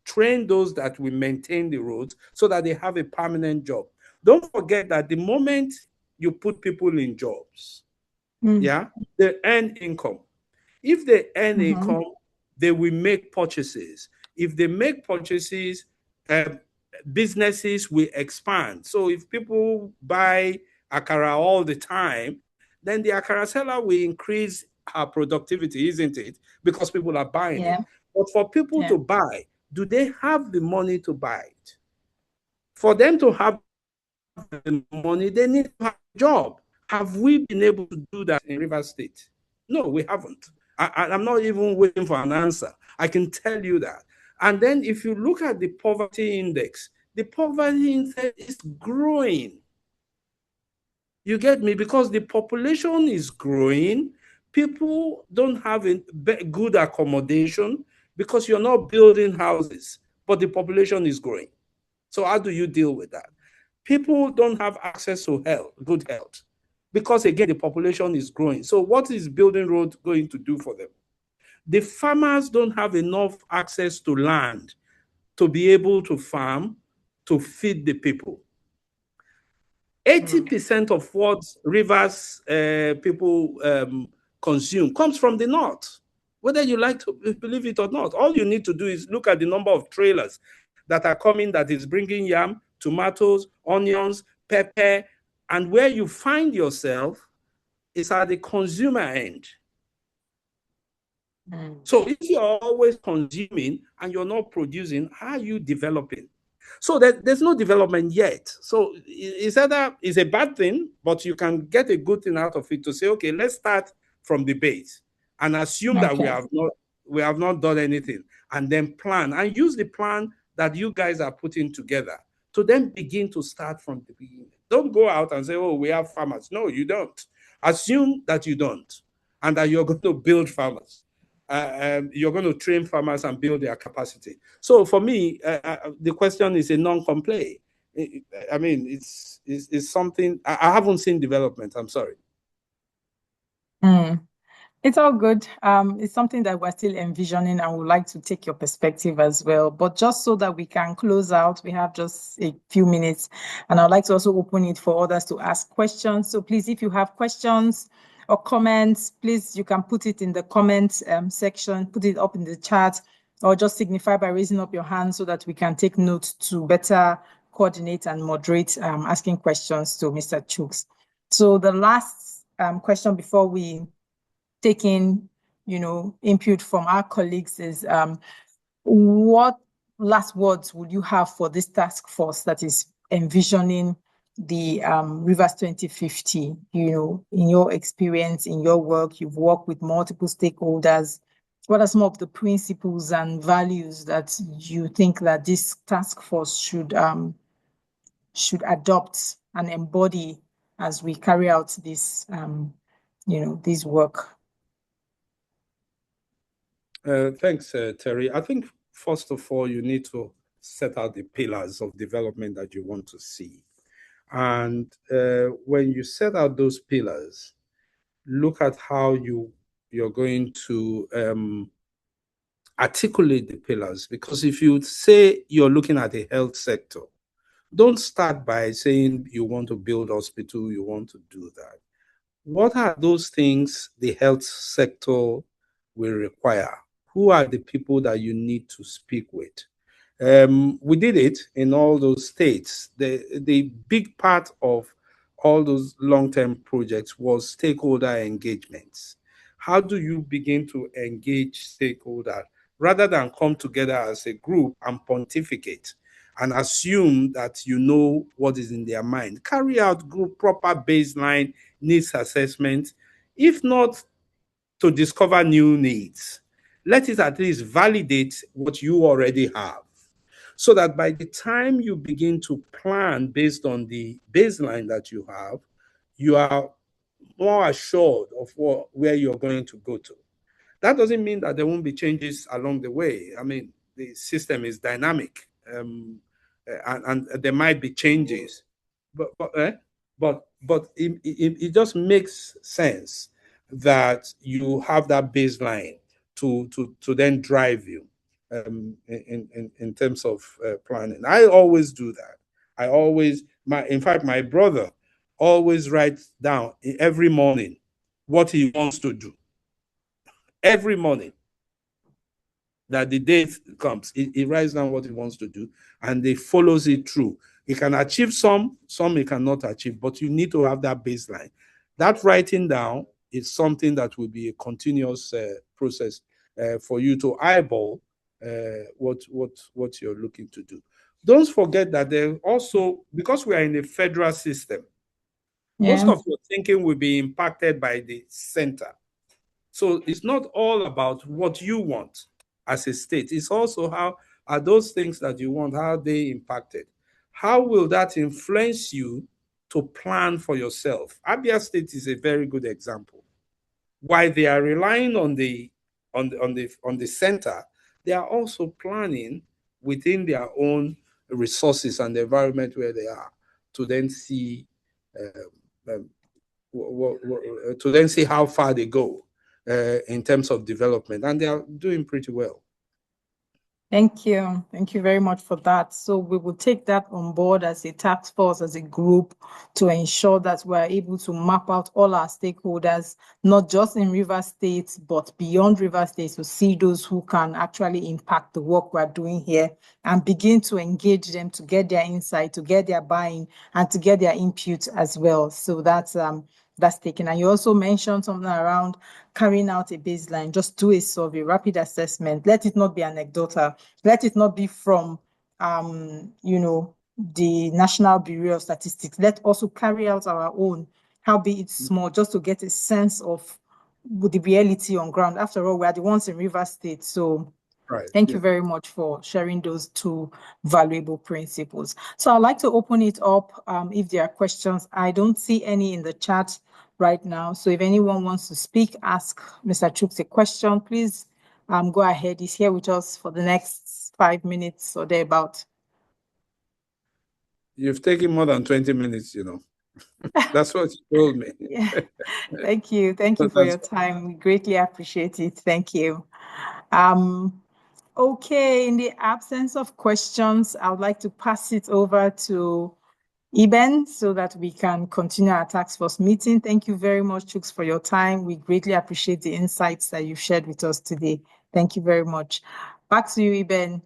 train those that will maintain the roads so that they have a permanent job. Don't forget that the moment you put people in jobs, yeah, they earn income. If they earn income, they will make purchases. If they make purchases, businesses will expand. So if people buy akara all the time, then the akara seller will increase her productivity, isn't it? Because people are buying it. But for people to buy, do they have the money to buy it? For them to have the money, they need to have a job. Have we been able to do that in Rivers State? No, we haven't. I'm not even waiting for an answer. I can tell you that. And then if you look at the poverty index, the poverty index is growing. You get me? Because the population is growing. People don't have a good accommodation because you're not building houses, but the population is growing. So how do you deal with that? People don't have access to health, good health, because again, the population is growing. So what is building road going to do for them? The farmers don't have enough access to land to be able to farm, to feed the people. 80% of what Rivers people consume comes from the north, whether you like to believe it or not. All you need to do is look at the number of trailers that are coming that is bringing yam, tomatoes, onions, pepper, and where you find yourself is at the consumer end. So if you're always consuming and you're not producing, how are you developing? So there's no development yet. So it's a bad thing, but you can get a good thing out of it to say, okay, let's start from the base and assume that Okay. we have not done anything, and then plan and use the plan that you guys are putting together to then begin to start from the beginning. Don't go out and say, oh, we have farmers. No, you don't. Assume that you don't, and that you're going to build farmers. You're going to train farmers and build their capacity. So for me, the question is a non-complaint. I mean, it's something, I haven't seen development. I'm sorry. It's all good. It's something that we're still envisioning and would like to take your perspective as well. But just so that we can close out, we have just a few minutes, and I'd like to also open it for others to ask questions. So please, if you have questions or comments, please, you can put it in the comment section, put it up in the chat, or just signify by raising up your hand so that we can take note to better coordinate and moderate asking questions to Mr. Chuks. So the last question before we taking, input from our colleagues is, what last words would you have for this task force that is envisioning the Rivers 2050? In your experience, in your work, you've worked with multiple stakeholders. What are some of the principles and values that you think that this task force should adopt and embody as we carry out this, this work? Thanks, Terry. I think, first of all, you need to set out the pillars of development that you want to see. And when you set out those pillars, look at how you're going to articulate the pillars. Because if you say you're looking at the health sector, don't start by saying you want to build hospital, you want to do that. What are those things the health sector will require? Who are the people that you need to speak with? We did it in all those states. The big part of all those long-term projects was stakeholder engagements. How do you begin to engage stakeholders rather than come together as a group and pontificate and assume that you know what is in their mind? Carry out group proper baseline needs assessment, if not to discover new needs. Let it at least validate what you already have, so that by the time you begin to plan based on the baseline that you have, you are more assured of where you're going to go to. That doesn't mean that there won't be changes along the way. I mean, the system is dynamic, and there might be changes, but it just makes sense that you have that baseline to then drive you in terms of planning. I always do that. In fact, my brother always writes down every morning what he wants to do. Every morning that the day comes, he writes down what he wants to do, and he follows it through. He can achieve some he cannot achieve, but you need to have that baseline. That writing down is something that will be a continuous process for you to eyeball what you're looking to do. Don't forget that there also, because we are in a federal system, most of your thinking will be impacted by the center. So it's not all about what you want as a state. It's also how are those things that you want, how are they impacted? How will that influence you to plan for yourself? Abia State is a very good example. While they are relying on the center, they are also planning within their own resources and the environment where they are to then see how far they go in terms of development, and they are doing pretty well. Thank you. Thank you very much for that. So we will take that on board as a task force, as a group, to ensure that we're able to map out all our stakeholders, not just in River State, but beyond River State, to see those who can actually impact the work we're doing here and begin to engage them to get their insight, to get their buy-in, and to get their input as well. So that's taken. And you also mentioned something around carrying out a baseline. Just do a survey, rapid assessment. Let it not be anecdotal. Let it not be from, the National Bureau of Statistics. Let also carry out our own, how be it small, just to get a sense of with the reality on ground. After all, we are the ones in Rivers State. So thank you very much for sharing those two valuable principles. So I'd like to open it up if there are questions. I don't see any in the chat right now. So if anyone wants to speak, ask Mr. Chuks a question, please go ahead. He's here with us for the next 5 minutes or thereabout. You've taken more than 20 minutes, That's what you told me. Yeah. Thank you. Thank you for your time. We greatly appreciate it. Thank you. Okay, in the absence of questions, I would like to pass it over to Eben so that we can continue our task force meeting. Thank you very much, Chuks, for your time. We greatly appreciate the insights that you've shared with us today. Thank you very much. Back to you, Eben.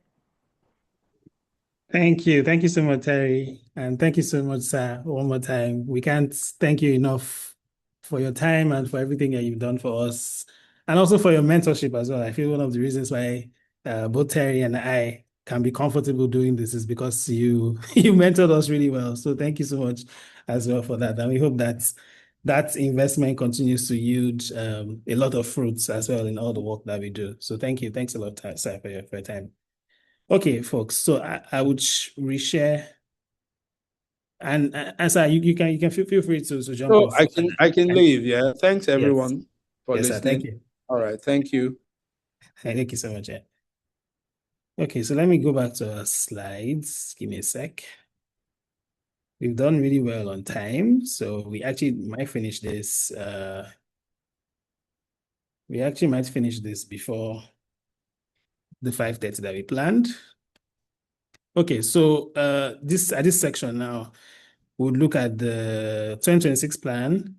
Thank you. Thank you so much, Terry. And thank you so much, sir, one more time. We can't thank you enough for your time and for everything that you've done for us, and also for your mentorship as well. I feel one of the reasons why both Terry and I can be comfortable doing this is because you mentored us really well. So thank you so much as well for that. And we hope that that investment continues to yield a lot of fruits as well in all the work that we do. So thank you. Thanks a lot, sir, for your time. Okay, folks. So I would reshare. And sir, you can feel free to jump off. I can leave. Yeah. Thanks everyone for listening. Sir, thank you. All right. Thank you. Thank you so much. Yeah. Okay, so let me go back to our slides. Give me a sec. We've done really well on time, so we actually might finish this. We actually might finish this before the 5:30 that we planned. Okay, so this section now, we'll look at the 2026 plan,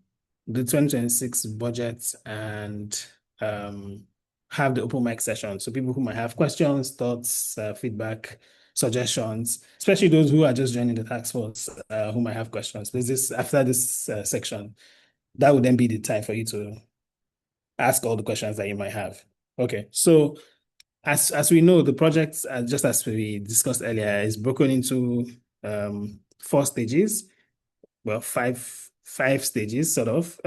the 2026 budget, and have the open mic session. So people who might have questions, thoughts, feedback, suggestions, especially those who are just joining the task force, who might have questions. After this section, that would then be the time for you to ask all the questions that you might have. Okay, so as we know, the project, just as we discussed earlier, is broken into 4 stages. Well, five stages, sort of.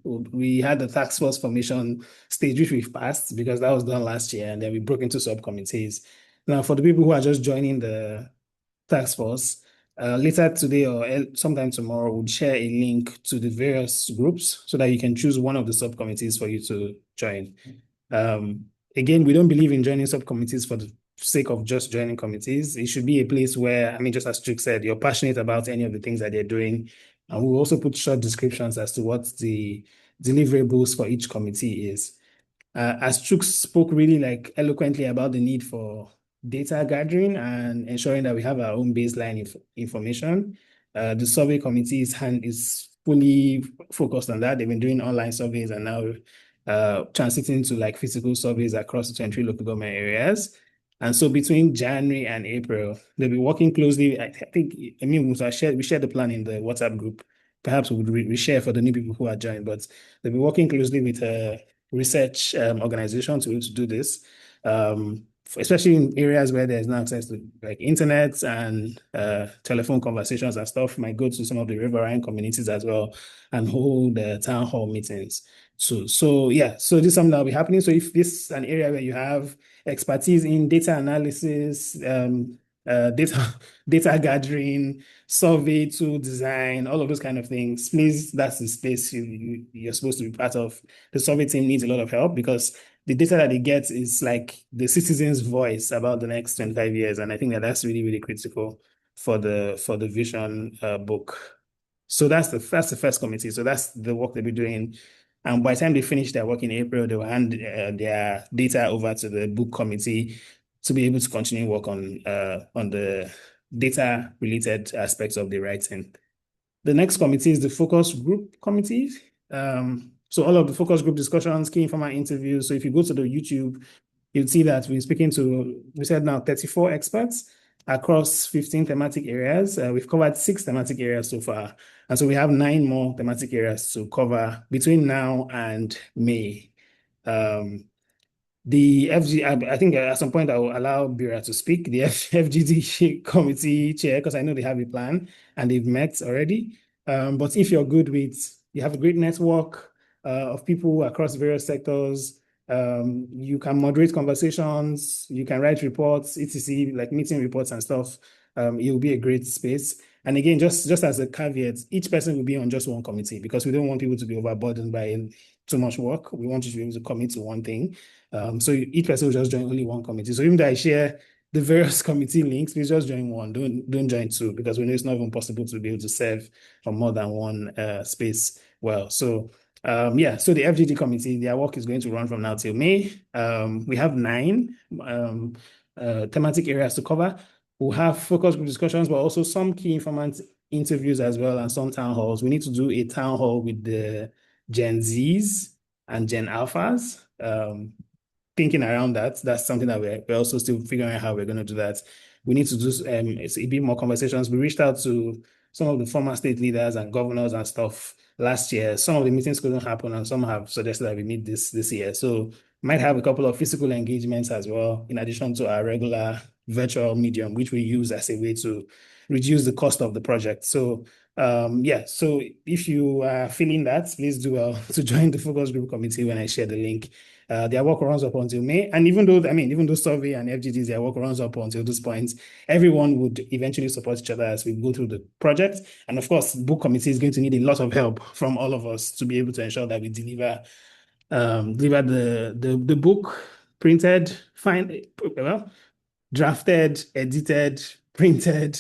We had the task force formation stage, which we've passed because that was done last year, and then we broke into subcommittees. Now, for the people who are just joining the task force, later today or sometime tomorrow, we'll share a link to the various groups so that you can choose one of the subcommittees for you to join. Again, we don't believe in joining subcommittees for the sake of just joining committees. It should be a place where, just as Chuks said, you're passionate about any of the things that they're doing. And we'll also put short descriptions as to what the deliverables for each committee is. As Chuks spoke really eloquently about the need for data gathering and ensuring that we have our own baseline information, the survey committee is fully focused on that. They've been doing online surveys and now transiting to physical surveys across the 23 local government areas. And so between January and April, they'll be working closely. I think, we shared the plan in the WhatsApp group. Perhaps we would reshare for the new people who are joined, but they'll be working closely with a research organization to be able to do this, especially in areas where there's no access to internet and telephone conversations and stuff. Might go to some of the riverine communities as well and hold town hall meetings. So this is something that will be happening. So if this is an area where you have expertise in data analysis, data gathering, survey tool design, all of those kind of things, please, that's the space you're supposed to be part of. The survey team needs a lot of help because the data that they get is the citizen's voice about the next 25 years. And I think that's really, really critical for the vision book. So that's the first committee. So that's the work they'll be doing. And by the time they finish their work in April, they will hand their data over to the book committee to be able to continue work on the data-related aspects of the writing. The next committee is the focus group committee. So all of the focus group discussions, key informal interviews. So if you go to the YouTube, you'll see that we're speaking to, we said now 34 experts across 15 thematic areas. We've covered 6 thematic areas so far. And so we have 9 more thematic areas to cover between now and May. The FG, I think at some point I will allow Bira to speak, the FGD committee chair, because I know they have a plan and they've met already. But if you're good with, you have a great network, of people across various sectors. You can moderate conversations, you can write reports, etc., like meeting reports and stuff. It will be a great space. And again, just as a caveat, each person will be on just one committee because we don't want people to be overburdened by too much work. We want you to be able to commit to one thing. So each person will just join only one committee. So even though I share the various committee links, please just join one. Don't join two, because we know it's not even possible to be able to serve from more than one space well. So yeah, so the FGD committee, their work is going to run from now till May. We have 9 thematic areas to cover. We'll have focus group discussions, but also some key informant interviews as well, and some town halls. We need to do a town hall with the Gen Zs and Gen Alphas. Thinking around that, that's something that we're also still figuring out how we're going to do that. We need to do a bit more conversations. We reached out to some of the former state leaders and governors and stuff last year. Some of the meetings couldn't happen, and some have suggested that we meet this year. So might have a couple of physical engagements as well, in addition to our regular virtual medium, which we use as a way to reduce the cost of the project. So yeah, so if you are feeling that, please do well to join the focus group committee when I share the link. Their work runs up until May. And even though Survey and FGDs, their work runs up until this point, everyone would eventually support each other as we go through the project. And of course, book committee is going to need a lot of help from all of us to be able to ensure that we deliver the book printed, drafted, edited, printed,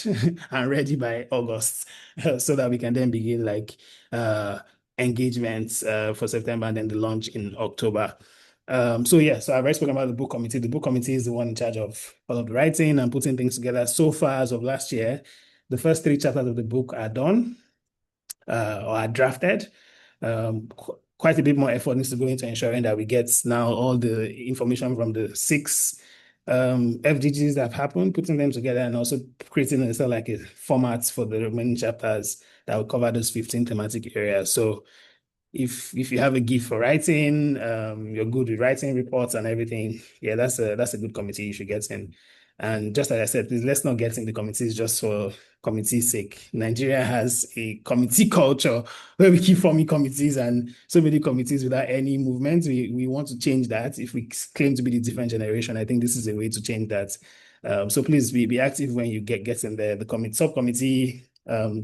and ready by August, so that we can then begin engagements for September, and then the launch in October. So yeah, so I've already spoken about the book committee. The book committee is the one in charge of all of the writing and putting things together. So far, as of last year, the first 3 chapters of the book are done or are drafted. Quite a bit more effort needs to go into ensuring that we get now all the information from the 6 FGGs that have happened, putting them together, and also creating a format for the remaining chapters that will cover those 15 thematic areas. So if you have a gift for writing, you're good with writing reports and everything, yeah, that's a good committee you should get in. And just like I said, please, let's not get in the committees just for committee's sake. Nigeria has a committee culture where we keep forming committees, and so many committees without any movement. We want to change that. If we claim to be the different generation, I think this is a way to change that. So please be active when you get in there. The subcommittee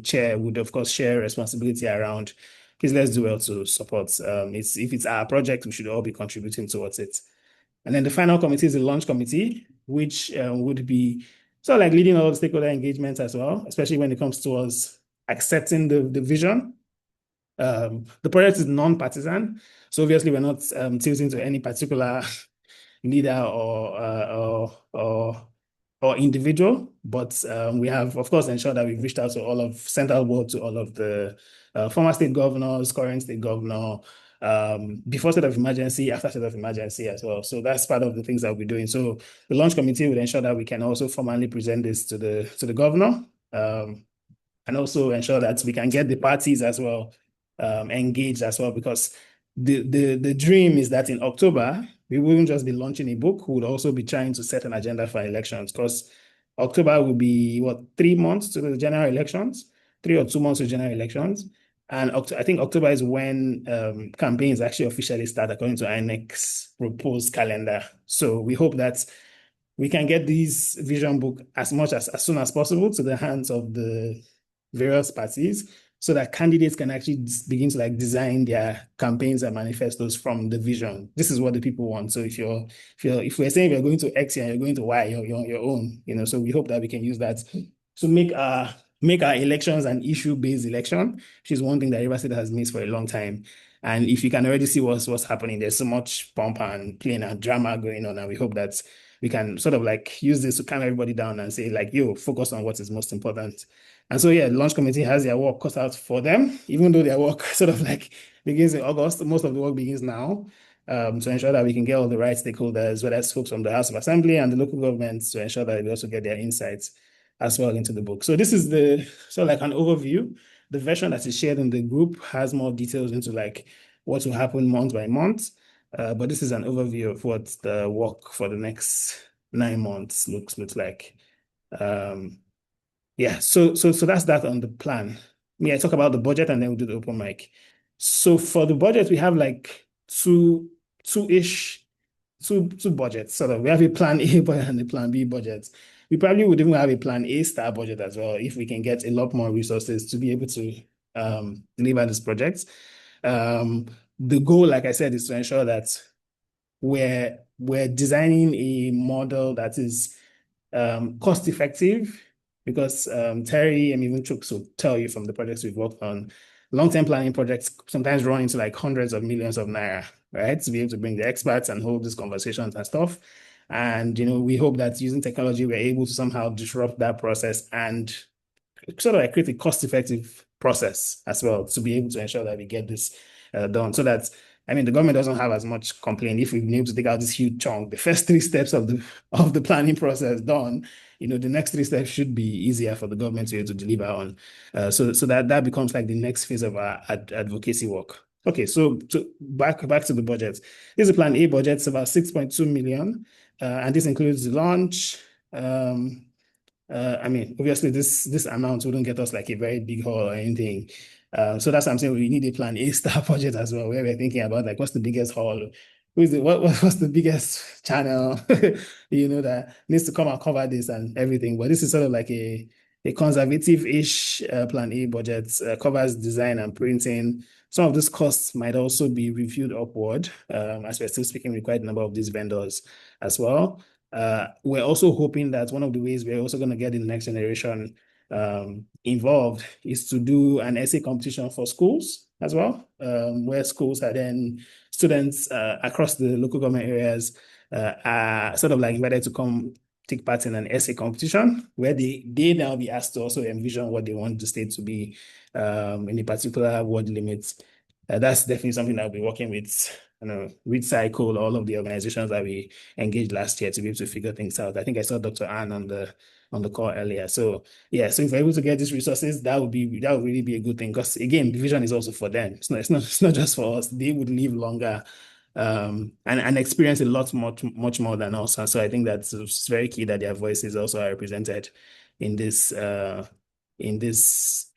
chair would, of course, share responsibility around. Please, let's do well to support. If it's our project, we should all be contributing towards it. And then the final committee is the launch committee, which would be sort of like leading all the stakeholder engagements as well, especially when it comes towards accepting the vision. The project is non-partisan, so obviously we're not tilting to any particular leader or individual, but we have, of course, ensured that we've reached out to all of central board, to all of the former state governors, current state governor, before state of emergency, after state of emergency as well. So that's part of the things that we'll be doing. So the launch committee will ensure that we can also formally present this to the governor, and also ensure that we can get the parties as well engaged as well, because the dream is that in October, we wouldn't just be launching a book, we would also be trying to set an agenda for elections, because October will be, 3 months to the general elections, 3 or 2 months to general elections. And I think October is when campaigns actually officially start according to INEC's proposed calendar. So we hope that we can get this vision book as soon as possible to the hands of the various parties, so that candidates can actually begin to design their campaigns and manifestos from the vision. This is what the people want. So if we're saying we're going to X and you're going to Y, you're on your own, so we hope that we can use that to make our elections an issue-based election, which is one thing that Rivers State has missed for a long time. And if you can already see what's happening, there's so much pomp and playing and drama going on, and we hope that we can sort of use this to calm everybody down and say focus on what is most important. And so, yeah, the launch committee has their work cut out for them, even though their work sort of begins in August. Most of the work begins now, to ensure that we can get all the right stakeholders, whether it's folks from the House of Assembly and the local governments, to ensure that we also get their insights as well into the book. So this is an overview. The version that is shared in the group has more details into what will happen month by month. But this is an overview of what the work for the next 9 months looks like. Yeah, so that's that on the plan. I talk about the budget, and then we'll do the open mic. So for the budget, we have like two-ish two budgets, sort of. We have a plan A budget and a plan B budget. We probably would even have a plan A star budget as well if we can get a lot more resources to be able to deliver this project. The goal, like I said, is to ensure that we're designing a model that is cost effective, because Terry and even Chuks will tell you from the projects we've worked on, long-term planning projects sometimes run into like hundreds of millions of naira, right? To be able to bring the experts and hold these conversations and stuff. And, we hope that using technology, we're able to somehow disrupt that process and sort of like create a cost-effective process as well to be able to ensure that we get this done, so that the government doesn't have as much complaint if we've been able to take out this huge chunk. The first three steps of the planning process done, the next three steps should be easier for the government to be able to deliver on. So that becomes like the next phase of our advocacy work. Okay, so back to the budget. This is a plan A budget. It's about 6.2 million, and this includes the launch. Obviously, this amount wouldn't get us like a very big haul or anything. So that's what I'm saying. We need a plan A star budget as well, where we're thinking about like what's the biggest haul, what's the biggest channel, that needs to come and cover this and everything. But this is sort of like a conservative-ish plan A budget, covers design and printing. Some of these costs might also be reviewed upward, as we're still speaking with quite a number of these vendors as well. We're also hoping that one of the ways we're also going to get the next generation involved is to do an essay competition for schools as well, where schools are then students across the local government areas are sort of like invited to come take part in an essay competition, where they now be asked to also envision what they want the state to be in a particular word limit. That's definitely something that I'll be working with, Recycle, all of the organizations that we engaged last year to be able to figure things out. I think I saw Dr. Ann on the call earlier. So yeah, so if we're able to get these resources, that would really be a good thing. Because again, the vision is also for them. It's not just for us. They would live longer and experience a lot much more than us. And so I think that's very key that their voices also are represented in this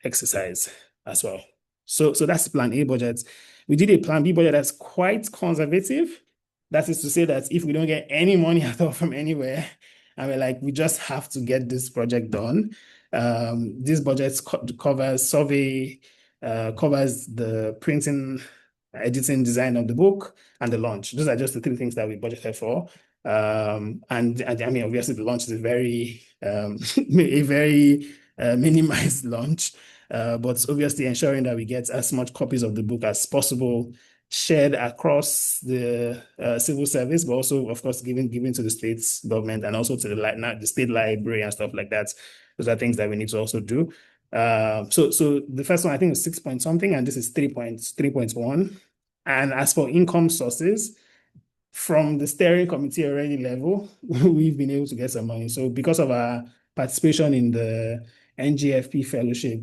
exercise as well. So that's plan A budget. We did a plan B budget that's quite conservative. That is to say that if we don't get any money at all from anywhere, and we're like, we just have to get this project done. This budget covers survey, covers the printing, editing, design of the book, and the launch. Those are just the three things that we budgeted for. And obviously the launch is a very minimized launch. But obviously ensuring that we get as much copies of the book as possible shared across the civil service, but also, of course, given to the state's government and also to the state library and stuff like that. Those are things that we need to also do. So the first one, I think, is 6 point something, and this is 3.1. And as for income sources, from the steering committee already level, we've been able to get some money. So because of our participation in the NGFP fellowship,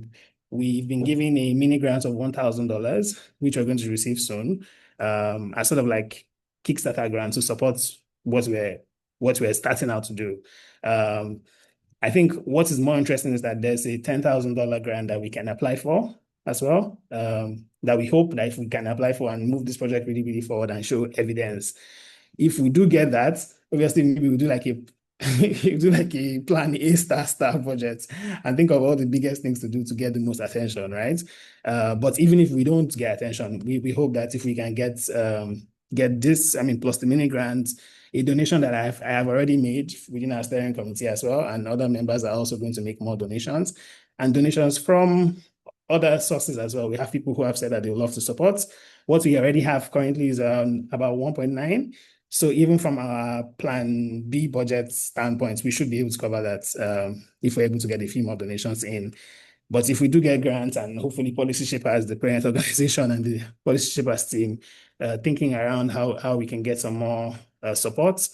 we've been given a mini grant of $1,000, which we're going to receive soon, as sort of like Kickstarter grant to support what we're starting out to do. I think what is more interesting is that there's a $10,000 grant that we can apply for as well, that we hope that if we can apply for and move this project really, really forward and show evidence. If we do get that, obviously maybe we'll do like a plan A star budget and think of all the biggest things to do to get the most attention, right? But even if we don't get attention, we hope that if we can get this, plus the mini grants, a donation that I have already made within our steering committee as well, and other members are also going to make more donations, and donations from other sources as well. We have people who have said that they would love to support. What we already have currently is about 1.9. So even from our plan B budget standpoint, we should be able to cover that if we're able to get a few more donations in. But if we do get grants, and hopefully Policy Shapers, the parent organization, and the Policy Shapers team thinking around how we can get some more support,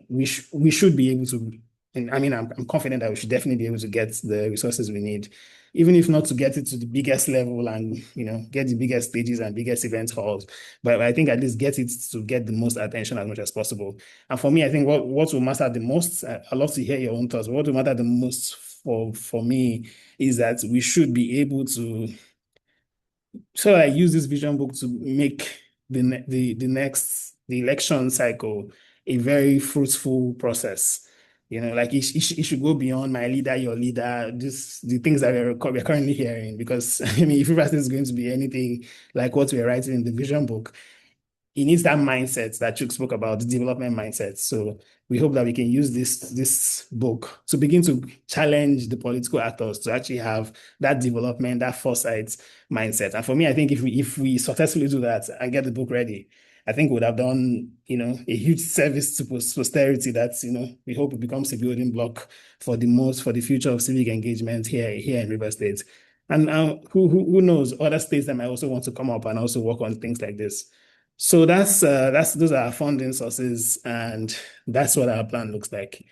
we should be able to. I'm confident that we should definitely be able to get the resources we need, even if not to get it to the biggest level and get the biggest stages and biggest event halls, but I think at least get it to get the most attention as much as possible. And for me, I think what will matter the most, I'd love to hear your own thoughts. What will matter the most for me is that we should be able to so I use this vision book to make the election cycle a very fruitful process. Like it should go beyond my leader, your leader, the things that we're currently hearing. Because I mean, if Rivers State is going to be anything like what we're writing in the vision book, he needs that mindset that Chuk spoke about, the development mindset. So we hope that we can use this book to begin to challenge the political actors to actually have that development, that foresight mindset. And for me, I think if we successfully do that and get the book ready, I think we would have done, a huge service to posterity that, we hope it becomes a building block for the future of civic engagement here in River State. And who knows, other states that might also want to come up and also work on things like this. So those are our funding sources, and that's what our plan looks like.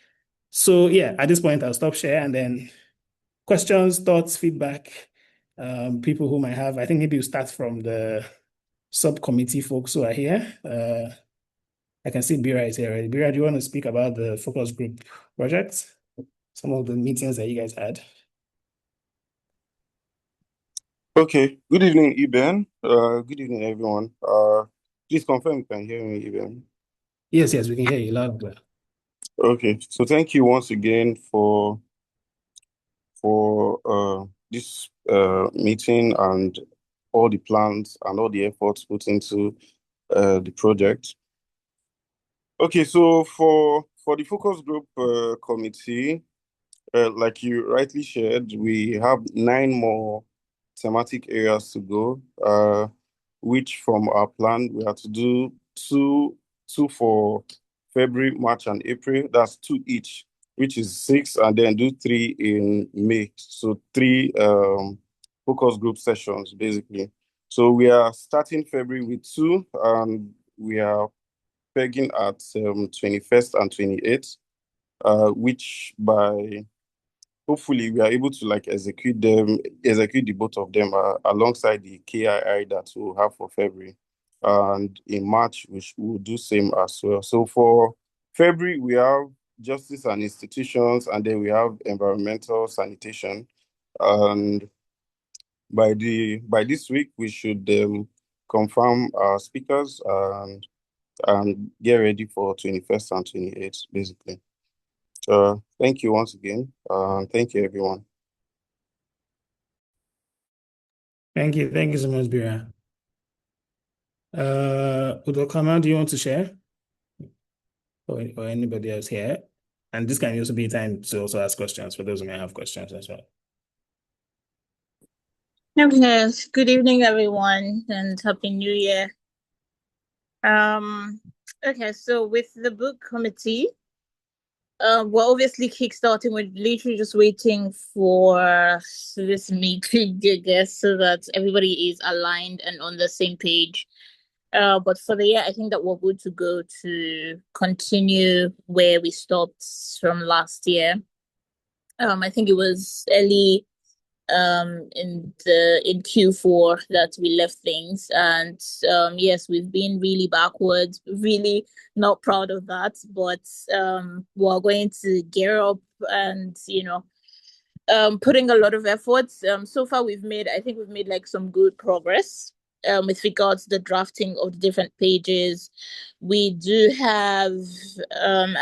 So yeah, at this point I'll stop share, and then questions, thoughts, feedback, people who might have. I think maybe you start from the subcommittee folks who are here. I can see Bira is here already. Bira, do you want to speak about the focus group projects? Some of the meetings that you guys had. Okay. Good evening, Eben. Good evening, everyone. Please confirm you can hear me, Eben. Yes, we can hear you loud and clear. Okay. So thank you once again for this meeting and all the plans and all the efforts put into the project. Okay. So for the focus group committee, like you rightly shared, we have 9 more thematic areas to go, which from our plan, we have to do two for February, March, and April. That's 2 each, which is 6, and then do 3 in May. So 3 focus group sessions, basically. So we are starting February with 2, and we are pegging at 21st and 28th, which by hopefully we are able to execute the both of them alongside the KII that we'll have for February. And in March, we'll do same as well. So for February, we have justice and institutions, and then we have environmental sanitation. And by this week, we should confirm our speakers and get ready for 21st and 28th, basically. Thank you once again. Thank you, everyone. Thank you so much, Bira. Udokama, do you want to share? Or anybody else here? And this can also be a time to also ask questions for those who may have questions as well. Okay, good evening, everyone, and Happy New Year. Okay, so with the book committee, we're obviously kickstarting. We're literally just waiting for this meeting, I guess, so that everybody is aligned and on the same page. But for the year, I think that we're good to go to continue where we stopped from last year. I think it was early in Q4 that we left things, and yes, we've been really backwards, really not proud of that, but we're going to gear up and putting a lot of efforts. So far I think we've made some good progress with regards to the drafting of the different pages. We do have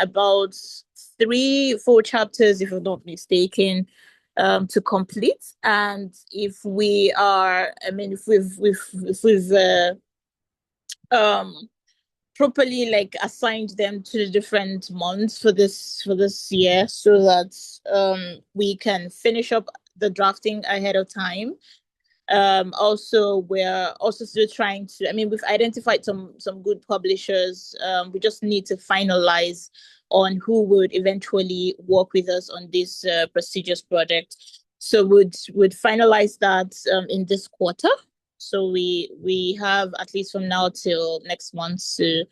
about 3-4 chapters, if I'm not mistaken, to complete. And if we've properly assigned them to the different months for this year, so that we can finish up the drafting ahead of time. Also, we're also still trying to, we've identified some good publishers. We just need to finalize on who would eventually work with us on this prestigious project. So would finalize that in this quarter. So we have at least from now till next month to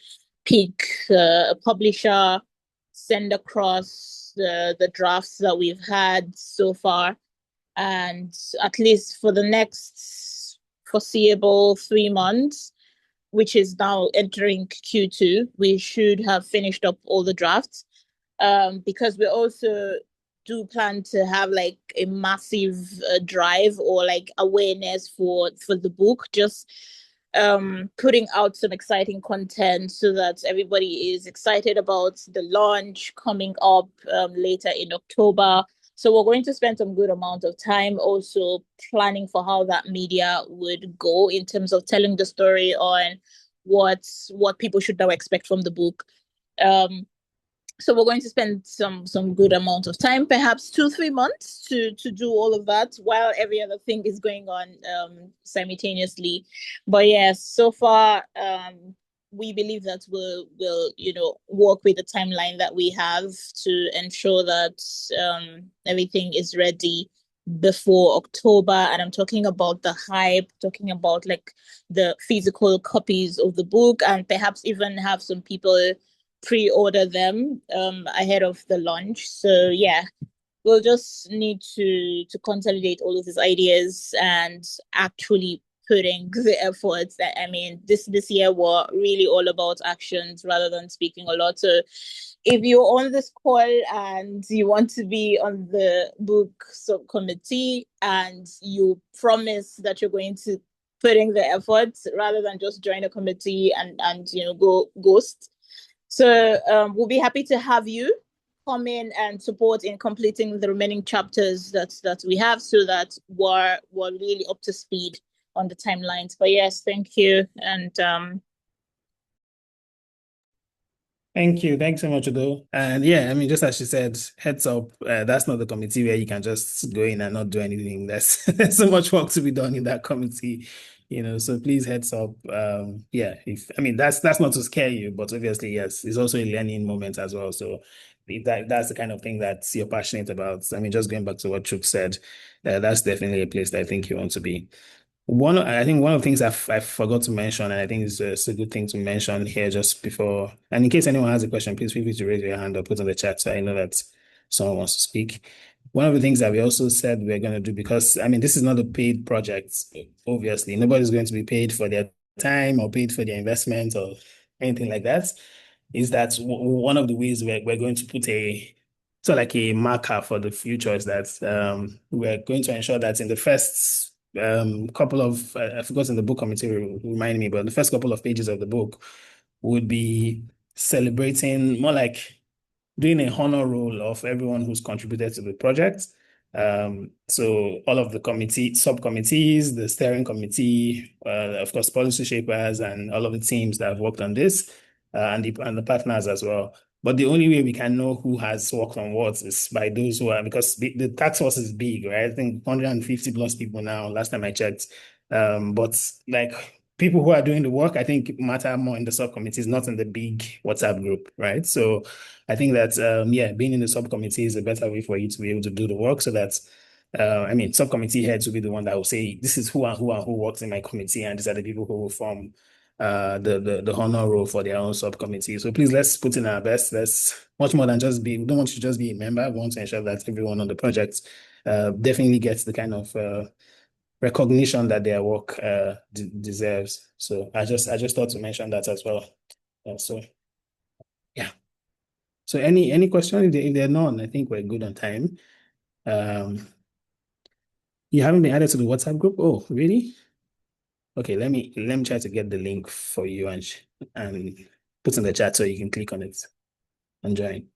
pick a publisher, send across the drafts that we've had so far, and at least for the next foreseeable 3 months, which is now entering Q2, we should have finished up all the drafts, because we're also do plan to have like a massive drive or like awareness for the book, just putting out some exciting content so that everybody is excited about the launch coming up later in October. So we're going to spend some good amount of time also planning for how that media would go in terms of telling the story on what people should now expect from the book. So we're going to spend some good amount of time, perhaps 2-3 months, to do all of that while every other thing is going on simultaneously. But yes, so far we believe that we'll work with the timeline that we have to ensure that everything is ready before October. And I'm talking about the hype, talking about like the physical copies of the book, and perhaps even have some people pre-order them ahead of the launch. So yeah, we'll just need to consolidate all of these ideas and actually putting the efforts. That, I mean, this year we're really all about actions rather than speaking a lot. So if you're on this call and you want to be on the book subcommittee and you promise that you're going to put in the efforts rather than just join a committee and go ghost. So we'll be happy to have you come in and support in completing the remaining chapters that we have, so that we're really up to speed on the timelines. But yes, thank you. And Thank you. Thanks so much, Udo. And yeah, I mean, just as she said, heads up, that's not the committee where you can just go in and not do anything. There's so much work to be done in that committee, so please heads up. Yeah, that's not to scare you, but obviously, yes, it's also a learning moment as well. So that's the kind of thing that you're passionate about. I mean, just going back to what Chuk said, that's definitely a place that I think you want to be. I think one of the things I forgot to mention, and I think it's a good thing to mention here just before, and in case anyone has a question, please feel free to raise your hand or put in the chat so I know that someone wants to speak. One of the things that we also said we're going to do, because I mean, this is not a paid project, obviously. Nobody's going to be paid for their time or paid for their investment or anything like that, is that one of the ways we're going to put like a marker for the future is that we're going to ensure that in the first couple of I forgot in the book committee remind me, but the first couple of pages of the book would be celebrating, more like doing a honor roll of everyone who's contributed to the project. So all of the subcommittees, the steering committee, of course, policy shapers, and all of the teams that have worked on this, and the partners as well. But the only way we can know who has worked on what is by those who are, because the task force is big, right? I think 150 plus people now, last time I checked. But like people who are doing the work, I think matter more in the subcommittees, not in the big WhatsApp group, right? So I think that, being in the subcommittee is a better way for you to be able to do the work so that, subcommittee heads will be the one that will say, this is who and who works in my committee, and these are the people who will form the honor roll for their own subcommittee. So please, let's put in our best. Let's much more than we don't want you to just be a member. We want to ensure that everyone on the project definitely gets the kind of recognition that their work deserves. So I just thought to mention that as well. So yeah. So any question? If there are none, I think we're good on time. You haven't been added to the WhatsApp group? Oh, really? Okay, let me try to get the link for you and put in the chat so you can click on it and join.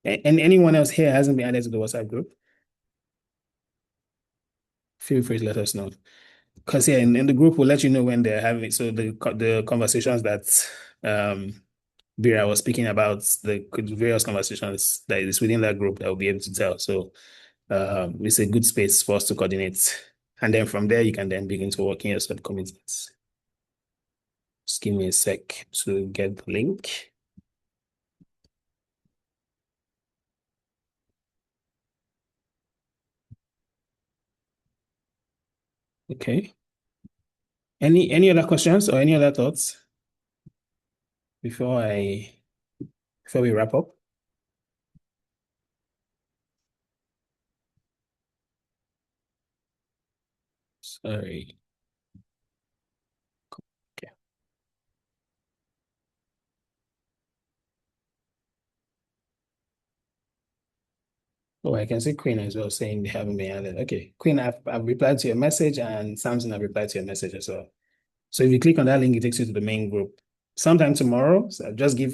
And anyone else here hasn't been added to the WhatsApp group? Feel free to let us know. Because in the group, we'll let you know when they're having, so the conversations that Bira was speaking about, the various conversations that is within that group that will be able to tell. So it's a good space for us to coordinate. And then from there, you can then begin to work in your subcommittees. Just give me a sec to get the link. Okay. Any other questions or any other thoughts before we wrap up? Sorry. Okay. Oh, I can see Queen as well saying they haven't been added. Okay, Queen, I've replied to your message, and Samson, I've replied to your message as well. So if you click on that link, it takes you to the main group. Sometime tomorrow, so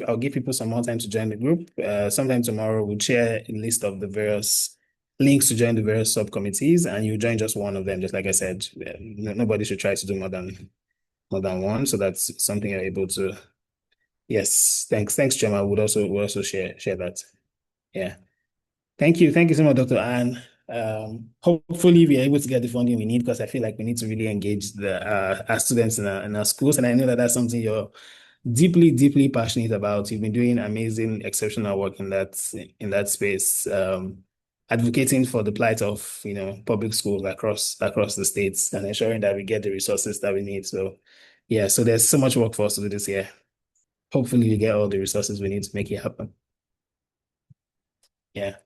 I'll give people some more time to join the group. Sometime tomorrow, we'll share a list of the various links to join the various subcommittees, and you join just one of them. Just like I said, nobody should try to do more than one. So that's something you're able to. Yes, thanks, Chema. We'll also share that. Yeah. Thank you so much, Dr. Anne. Hopefully we are able to get the funding we need, because I feel like we need to really engage our students in our schools, and I know that that's something you're deeply passionate about. You've been doing amazing, exceptional work in that space, advocating for the plight of public schools across the states, and ensuring that we get the resources that we need. So yeah, so there's so much work for us to do this year. Hopefully we get all the resources we need to make it happen. Yeah.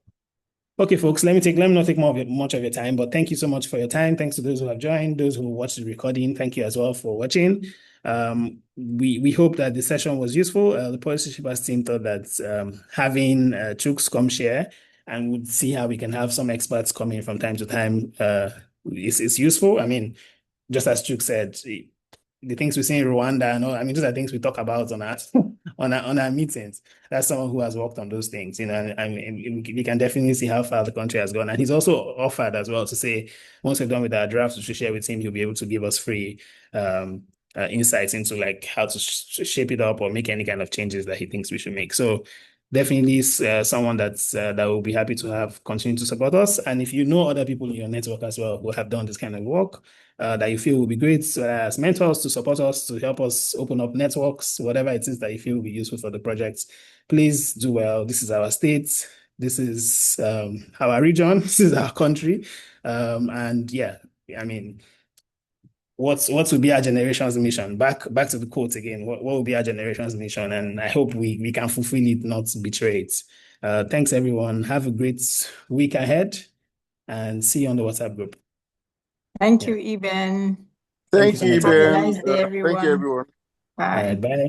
Okay, folks, let me not take much of your time, but thank you so much for your time. Thanks to those who have joined, those who watched the recording. Thank you as well for watching. We hope that the session was useful. The Policy Shapers team thought that having Chuks come share, and we'll see how we can have some experts coming from time to time is useful. I mean, just as Chuks said, the things we see in Rwanda and all, I mean, those are things we talk about on our on our meetings. That's someone who has worked on those things, and I mean, we can definitely see how far the country has gone. And he's also offered as well to say, once we're done with our drafts, we should share with him, he'll be able to give us free insights into like how to shape it up or make any kind of changes that he thinks we should make. So definitely someone that will be happy to have continue to support us. And if you know other people in your network as well who have done this kind of work, that you feel will be great as mentors to support us, to help us open up networks, whatever it is that you feel will be useful for the project, please do well. This is our state. This is our region. This is our country. And yeah, I mean, what will be our generation's mission? Back to the quote again. What will be our generation's mission? And I hope we can fulfill it, not betray it. Thanks, everyone. Have a great week ahead, and see you on the WhatsApp group. Thank you, Eben. Thank you, Have a Ben. nice day, everyone. Thank you, everyone. Bye. All right, bye.